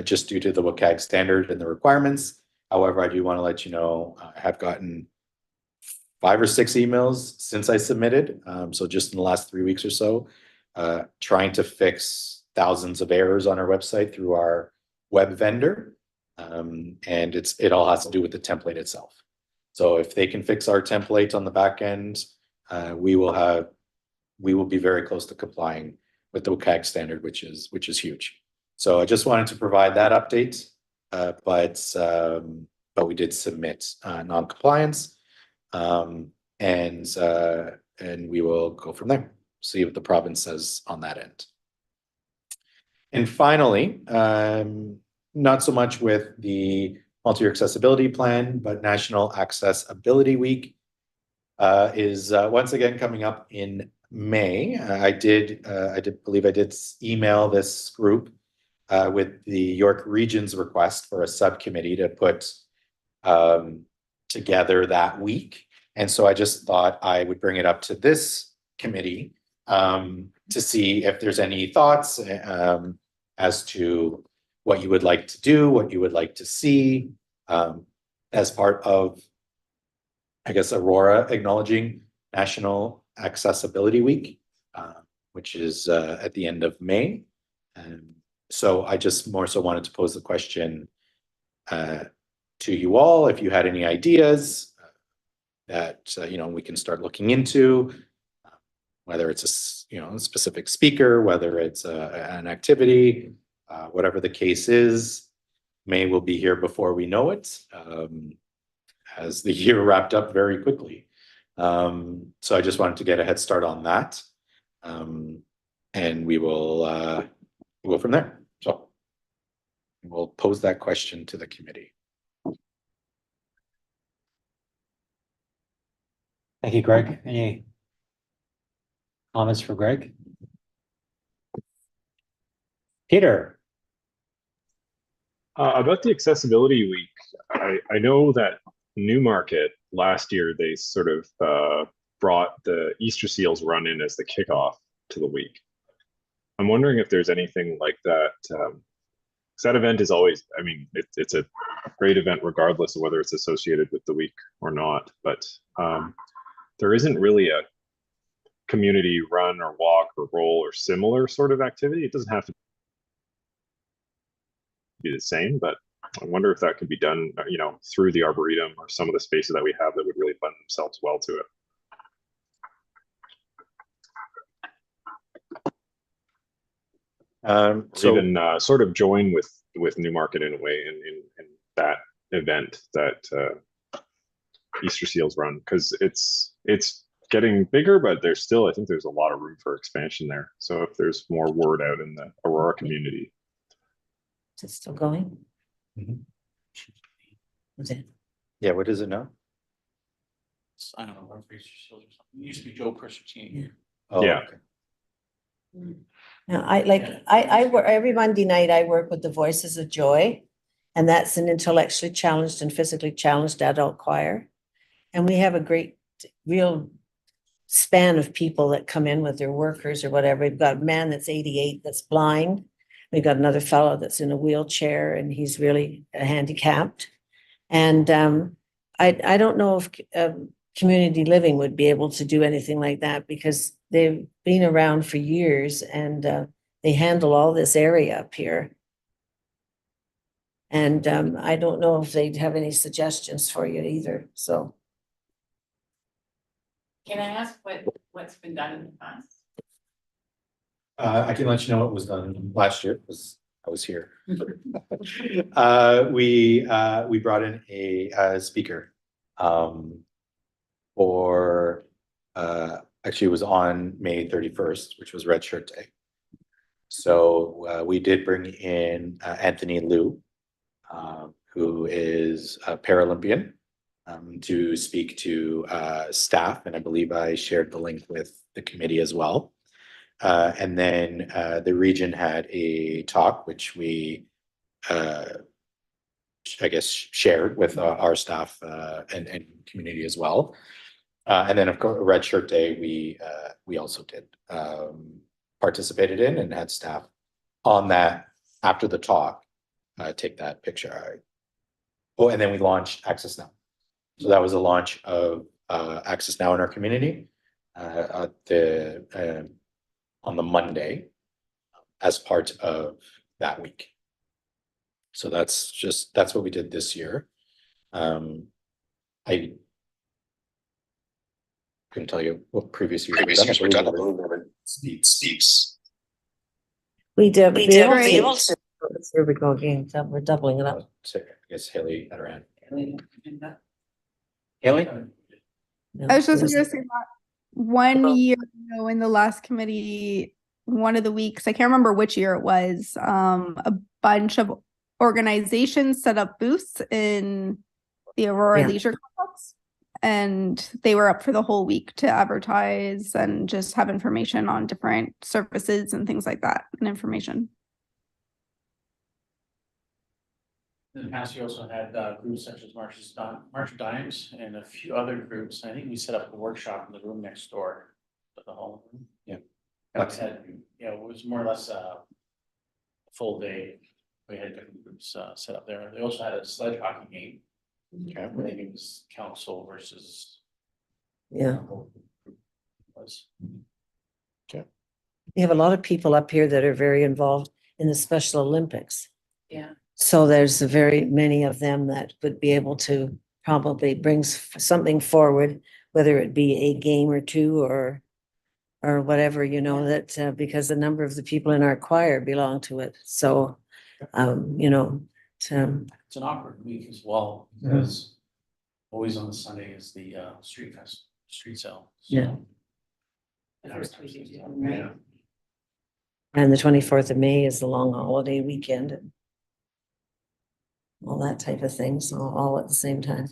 just due to the WCAG standard and the requirements. However, I do want to let you know, I have gotten 5 or 6 emails since I submitted, so just in the last 3 weeks or so, trying to fix thousands of errors on our website through our web vendor. And it all has to do with the template itself. So if they can fix our template on the back end, we will be very close to complying with the WCAG standard, which is huge. So I just wanted to provide that update, but we did submit non-compliance, and we will go from there, see what the province says on that end. And finally, not so much with the multi-year accessibility plan, but National Accessibility Week is once again coming up in May. I did believe I did email this group with the York Region's request for a subcommittee to put together that week. And so I just thought I would bring it up to this committee to see if there's any thoughts as to what you would like to do, what you would like to see as part of, I guess, Aurora acknowledging National Accessibility Week, which is at the end of May. So I just more so wanted to pose the question to you all, if you had any ideas that we can start looking into, whether it's a specific speaker, whether it's an activity, whatever the case is. May will be here before we know it, as the year wrapped up very quickly. So I just wanted to get a head start on that, and we will go from there. So we'll pose that question to the committee. Thank you, Greg. Any comments for Greg? Peter? About the accessibility week, I know that Newmarket last year, they sort of brought the Easter Seals run in as the kickoff to the week. I'm wondering if there's anything like that. That event is always, I mean, it's a great event regardless of whether it's associated with the week or not, but there isn't really a community run or walk or roll or similar sort of activity. It doesn't have to be the same, but I wonder if that could be done, through the Arboretum or some of the spaces that we have that would really lend themselves well to it. So even sort of join with Newmarket in a way in that event that Easter Seals run, because it's getting bigger, but I think there's a lot of room for expansion there. So if there's more word out in the Aurora community. Is it still going? Mhm. Was it? yeah, what is it now? I don't know, it used to be Joe Persicini. Oh, Yeah. okay. Now, I work every Monday night. I work with the Voices of Joy, and that's an intellectually challenged and physically challenged adult choir. And we have a great, real span of people that come in with their workers or whatever. We've got a man that's 88 that's blind. We've got another fellow that's in a wheelchair and he's really handicapped. And I don't know if community living would be able to do anything like that, because they've been around for years and they handle all this area up here. And I don't know if they'd have any suggestions for you either, so. Can I ask what's been done in the past? I can let you know what was done last year, because I was here. We brought in a speaker for actually it was on May 31st, which was Red Shirt Day. So we did bring in Anthony Liu, who is a Paralympian, to speak to staff, and I believe I shared the link with the committee as well. And then the region had a talk, which we, I guess, shared with our staff and community as well. And then of course, Red Shirt Day, we also did, participated in and had staff on that after the talk, take that picture. Oh, and then we launched Access Now. So that was a launch of, Access Now in our community, at on the Monday as part of that week. So that's what we did this year. I couldn't tell you what previous years were done. I believe we were Steeps. We did. We be did. able Great. to- Here we go again, so we're doubling it up. So I guess Haley had her hand. Haley? I was just gonna say that 1 year ago in the last committee, one of the weeks, I can't remember which year it was, a bunch of organizations set up booths in the Aurora Yeah. Leisure Complex. And they were up for the whole week to advertise and just have information on different services and things like that and information. In the past, we also had groups such as March of Dimes and a few other groups. I think we set up a workshop in the room next door to the hall. Yeah. Like I said, you know, it was more or less a full day. We had different groups set up there. They also had a sledge hockey game. Okay. I think it was council versus. Yeah. Was. We have a lot of people up here that are very involved in the Special Olympics. Yeah. So there's very many of them that would be able to probably bring something forward, whether it be a game or two or whatever, you know, that because a number of the people in our choir belong to it. So, you know, It's an awkward week as well, because always on the Sunday is the street sale. So- Yeah. The first week of June, right? Yeah. and the 24th of May is the long holiday weekend. And all that type of thing, so all at the same time.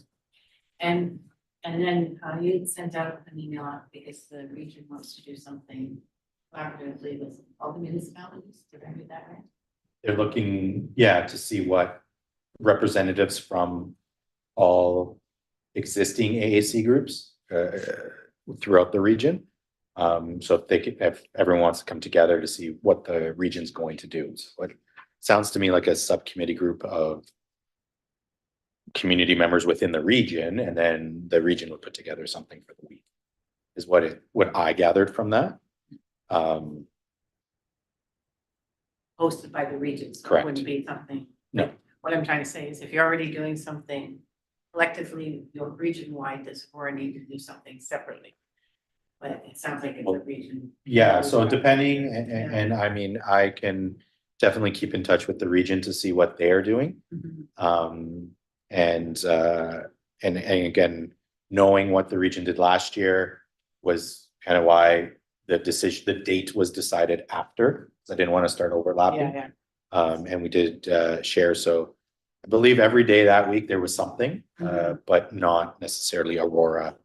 And then you had sent out an email out because the region wants to do something collaboratively with all the municipalities. Did I read that right? They're looking, yeah, to see what representatives from all existing AAC groups throughout the region. So if everyone wants to come together to see what the region's going to do. So it sounds to me like a subcommittee group of community members within the region, and then the region would put together something for the week, is what I gathered from that. Hosted by the region, so it Correct. wouldn't be something. No. What I'm trying to say is if you're already doing something collectively, your region wide, does Aurora need to do something separately? But it sounds like it's a region. Yeah, so depending, and I mean, I can definitely keep in touch with the region to see what they're doing. Mhm. And again, knowing what the region did last year was kind of why the date was decided after, 'cause I didn't want to start overlapping. Yeah, And we did share, so I believe every day that week there was something, but not necessarily Aurora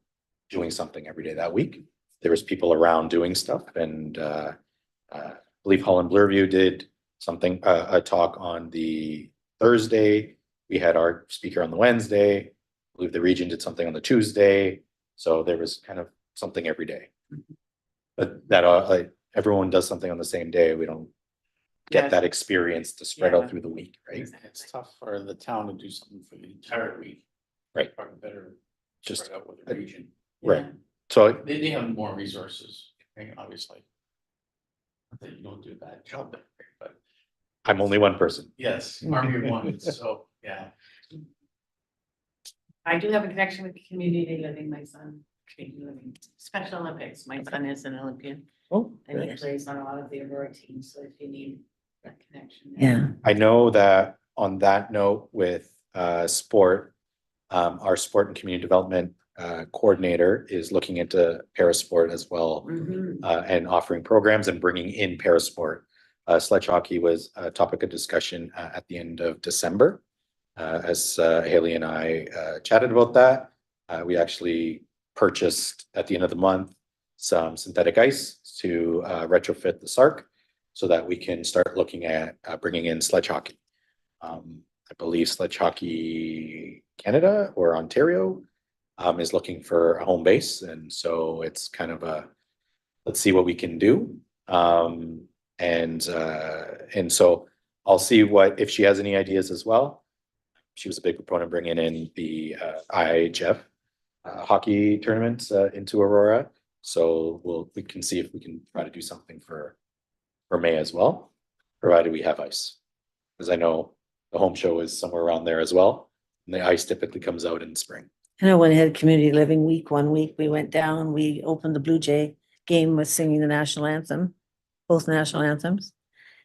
doing something every day that week. There was people around doing stuff, and I believe Holland Bloorview did something, a talk on the Thursday. We had our speaker on the Wednesday. I believe the region did something on the Tuesday. So there was kind of something every day. But that like everyone does something on the same day. We don't Yeah. get that experience to spread Yeah. out through the week, right? It's tough for the town to do something for the entire week. Right. Probably better Just- spread out with the region. Right. So They have more resources, right, obviously. Not that you don't do a bad job there, but I'm only one person. yes, army of one, so, yeah. I do have a connection with community living, my son, community living, Special Olympics, my son is an Olympian. Oh, And he plays on a lot of the Aurora teams, so if you need that connection. Yeah, I know that on that note with sport, our sport and community development coordinator is looking into parasport as well, Mhm. and offering programs and bringing in parasport. Sledge hockey was a topic of discussion at the end of December. As Haley and I chatted about that, we actually purchased at the end of the month some synthetic ice to retrofit the SARC so that we can start looking at bringing in sledge hockey. I believe Sledge Hockey Canada or Ontario is looking for a home base, and so it's kind of a, let's see what we can do. And so I'll see if she has any ideas as well. She was a big proponent bringing in the IIHF hockey tournament into Aurora. So we can see if we can try to do something for May as well, provided we have ice. Because I know the home show is somewhere around there as well. And the ice typically comes out in spring. I know when they had Community Living Week, one week, we went down, we opened the Blue Jay game with singing the national anthem, both national anthems.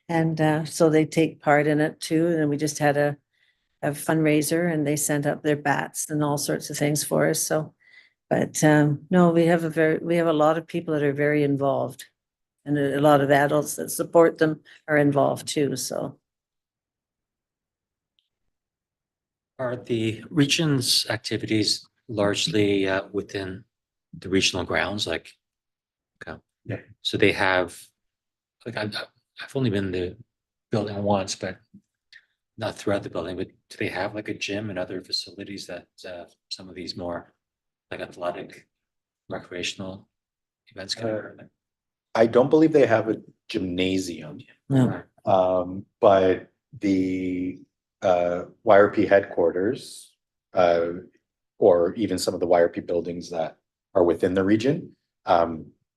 And so they take part in it too. And we just had a fundraiser and they sent up their bats and all sorts of things for us. So, but no, we have a lot of people that are very involved. And a lot of adults that support them are involved too, so. Are the region's activities largely within the regional grounds, like? Okay. Yeah. So they have, like, I've only been to the building once, but not throughout the building, but do they have like a gym and other facilities that some of these more like athletic, recreational events can occur? I don't believe they have a gymnasium. No. But the YRP headquarters, or even some of the YRP buildings that are within the region,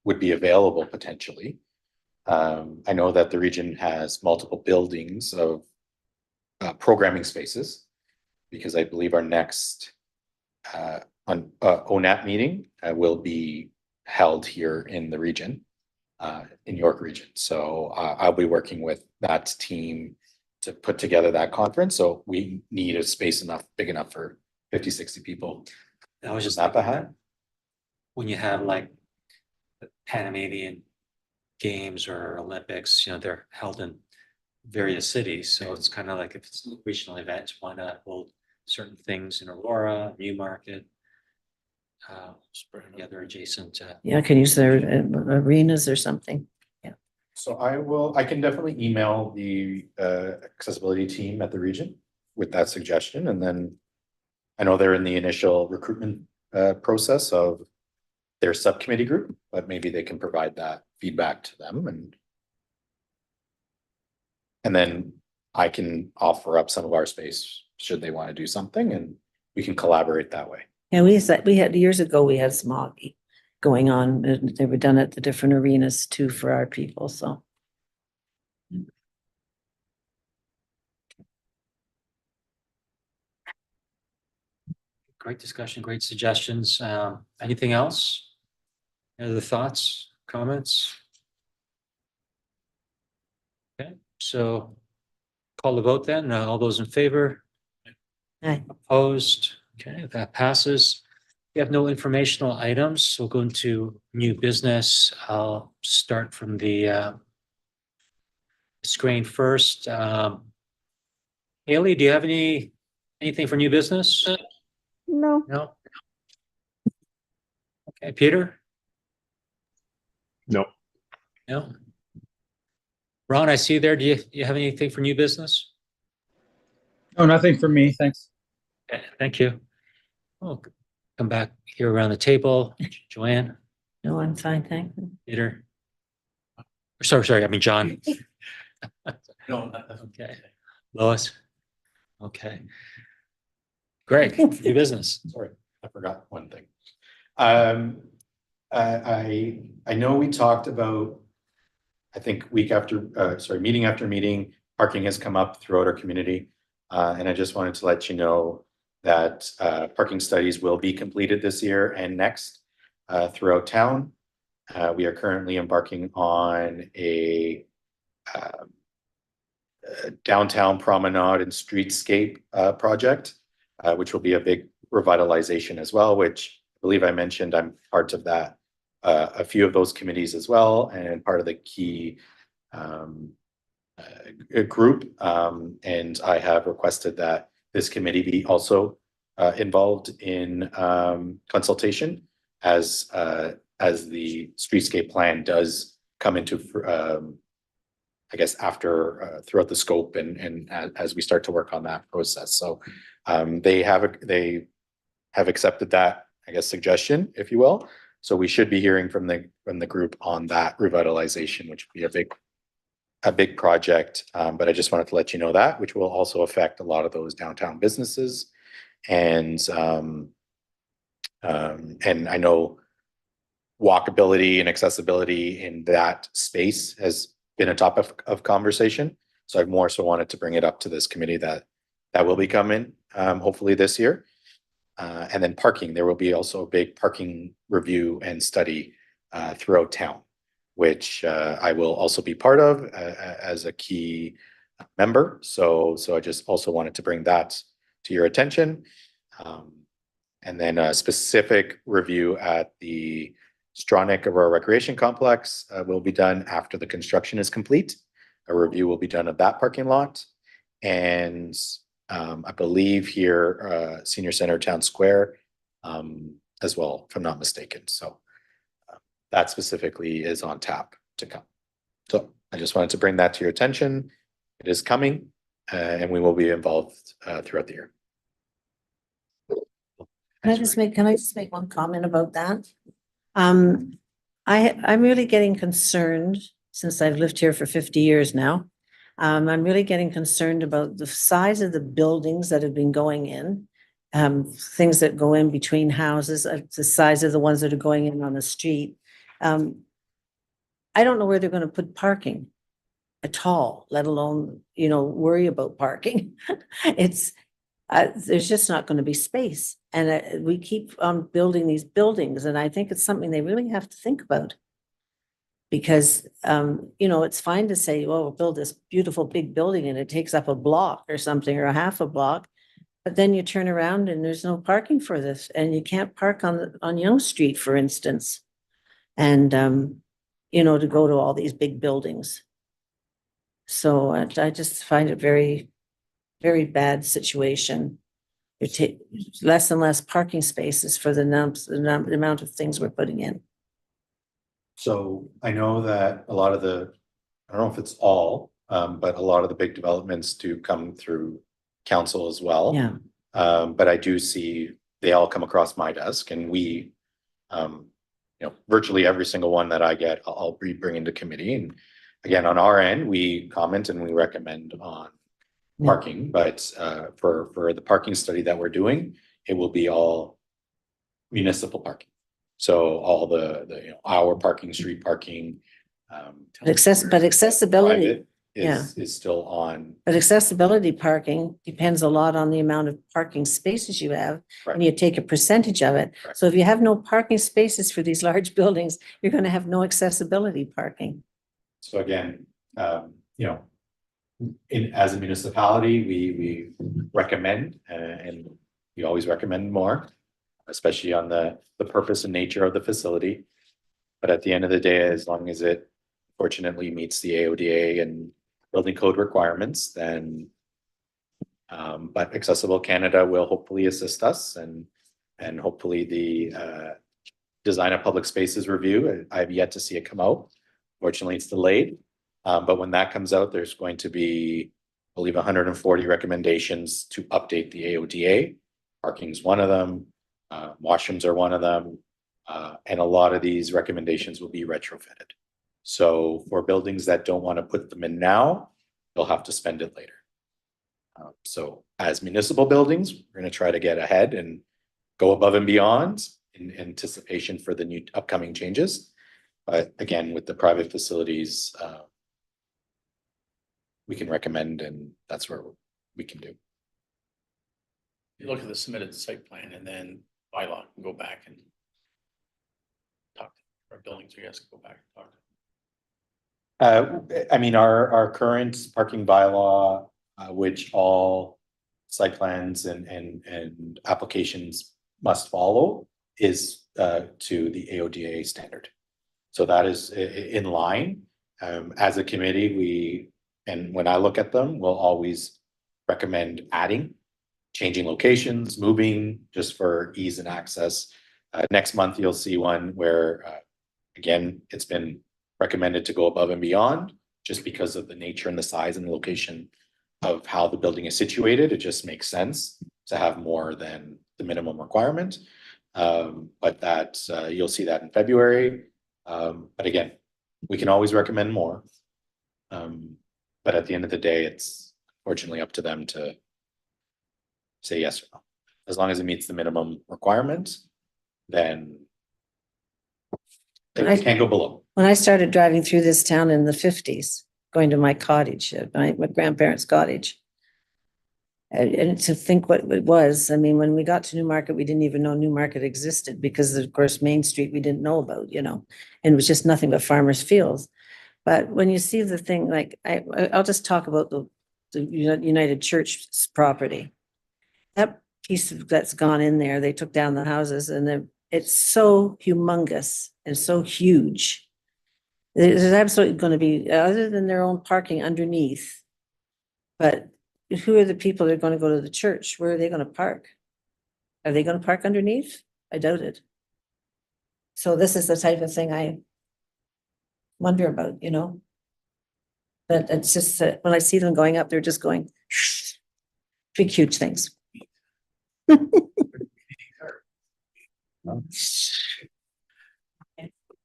would be available potentially. I know that the region has multiple buildings of programming spaces, because I believe our next ONAT meeting will be held here in the region, in York region. So I'll be working with that team to put together that conference. So we need a space big enough for 50, 60 people. I was just Napa thinking had. that when you have like the Panamanian Games or Olympics, they're held in various cities. So it's kind of like, if it's a regional event, why not hold certain things in Aurora, Newmarket, the other adjacent. Yeah, can use their arenas or something. So I can definitely email the accessibility team at the region with that suggestion. And then I know they're in the initial recruitment process of their subcommittee group, but maybe they can provide that feedback to them, and then I can offer up some of our space should they want to do something, and we can collaborate that way. Yeah, we had years ago, we had some hockey going on. They were done at the different arenas too for our people, so. Great discussion, great suggestions. Anything else? Any other thoughts, comments? Okay, so call the vote then. All those in favor? Aye. Opposed? Okay, that passes. We have no informational items, so we'll go into new business. I'll start from the screen first. Haley, do you have anything for new business? No. No? Okay, Peter? No. No? Ron, I see you there. Do you have anything for new business? No, nothing for me, thanks. Okay, thank you. Well, come back here around the table. Joanne, No, I'm fine, thank you. Peter. Sorry, I mean, John. No, Okay. Lois? Okay. Great, new business. Sorry, I forgot one thing. I know we talked about, I think meeting after meeting, parking has come up throughout our community. And I just wanted to let you know that parking studies will be completed this year and next throughout town. We are currently embarking on a downtown promenade and streetscape project, which will be a big revitalization as well, which I believe I mentioned I'm part of that. A few of those committees as well, and part of the key group. And I have requested that this committee be also involved in consultation as the streetscape plan does come into, I guess, after throughout the scope and as we start to work on that process. So they have accepted that I guess, suggestion, if you will. So we should be hearing from the group on that revitalization, which would be a big project. But I just wanted to let you know that, which will also affect a lot of those downtown businesses. And I know walkability and accessibility in that space has been a topic of conversation. So I've more so wanted to bring it up to this committee that will be coming, hopefully this year. And then parking, there will be also a big parking review and study throughout town, which I will also be part of as a key member. So I just also wanted to bring that to your attention. And then a specific review at the Stronach Aurora Recreation Complex will be done after the construction is complete. A review will be done of that parking lot. And I believe here, Senior Center Town Square as well, if I'm not mistaken. So that specifically is on tap to come. So I just wanted to bring that to your attention. It is coming and we will be involved throughout the year. Can I just make one comment about that? I'm really getting concerned since I've lived here for 50 years now. I'm really getting concerned about the size of the buildings that have been going in, things that go in between houses, the size of the ones that are going in on the street. I don't know where they're going to put parking at all, let alone, worry about parking. There's just not going to be space. And we keep on building these buildings, and I think it's something they really have to think about. Because, it's fine to say, well, we'll build this beautiful big building and it takes up a block or something, or a half a block. But then you turn around and there's no parking for this, and you can't park on Yonge Street, for instance. And, to go to all these big buildings. So I just find it very, very bad situation. You take less and less parking spaces for the amount of things we're putting in. So I know that a lot of I don't know if it's all, but a lot of the big developments do come through council as well. Yeah. But I do see they all come across my desk, and we, virtually every single one that I get, I'll be bringing to committee. And again, on our end, we comment and we recommend on parking, but for the parking study that we're doing, it will be all municipal parking. So all our parking, street parking. But accessibility is still on. But accessibility parking depends a lot on the amount of parking spaces you have, Right. and you take a percentage of it. Right. So if you have no parking spaces for these large buildings, you're going to have no accessibility parking. So again, as a municipality, we recommend, and we always recommend more, especially on the purpose and nature of the facility. But at the end of the day, as long as it fortunately meets the AODA and building code requirements, then but Accessible Canada will hopefully assist us, and hopefully the design of public spaces review, I've yet to see it come out. Fortunately, it's delayed. But when that comes out, there's going to be, I believe, 140 recommendations to update the AODA. Parking is one of them. Washrooms are one of them. And a lot of these recommendations will be retrofitted. So for buildings that don't want to put them in now, they'll have to spend it later. So as municipal buildings, we're going to try to get ahead and go above and beyond in anticipation for the new upcoming changes. But again, with the private facilities, we can recommend, and that's where we can do. You look at the submitted site plan and then bylaw and go back and talk to our buildings, I guess, go back and talk to. I mean, our current parking bylaw, which all site plans and applications must follow, is to the AODA standard. So that is in line. As a committee, and when I look at them, we'll always recommend adding, changing locations, moving, just for ease and access. Next month, you'll see one where, again, it's been recommended to go above and beyond, just because of the nature and the size and the location of how the building is situated. It just makes sense to have more than the minimum requirement. But that, you'll see that in February. But again, we can always recommend more. But at the end of the day, it's fortunately up to them to say yes or no. As long as it meets the minimum requirements, then they can't go below. When I started driving through this town in the fifties, going to my cottage, my grandparents' cottage. And to think what it was, I mean, when we got to Newmarket, we didn't even know Newmarket existed because of course, Main Street, we didn't know about, you know, and it was just nothing but farmers' fields. But when you see the thing, like, I'll just talk about the United Church's property. That piece that's gone in there, they took down the houses and then it's so humongous and so huge. There's absolutely going to be, other than their own parking underneath. But who are the people that are going to go to the church? Where are they going to park? Are they going to park underneath? I doubt it. So this is the type of thing I wonder about, you know? But it's just that when I see them going up, they're just going big, huge things. And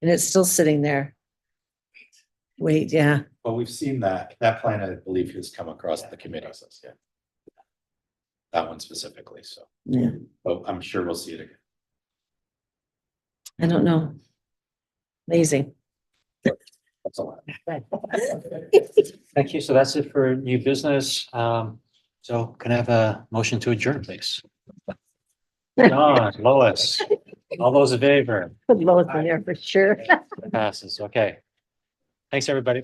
it's still sitting there. Wait, yeah. Well, we've seen that plan, I believe, has come across the committee. Yeah. That one specifically, so. Yeah. But I'm sure we'll see it again. I don't know. Amazing. That's a lot. Thank you. So that's it for new business. So can I have a motion to adjourn, please? John, Lois, all those in favor? Put Lois in there for sure. Passes. Okay. Thanks, everybody.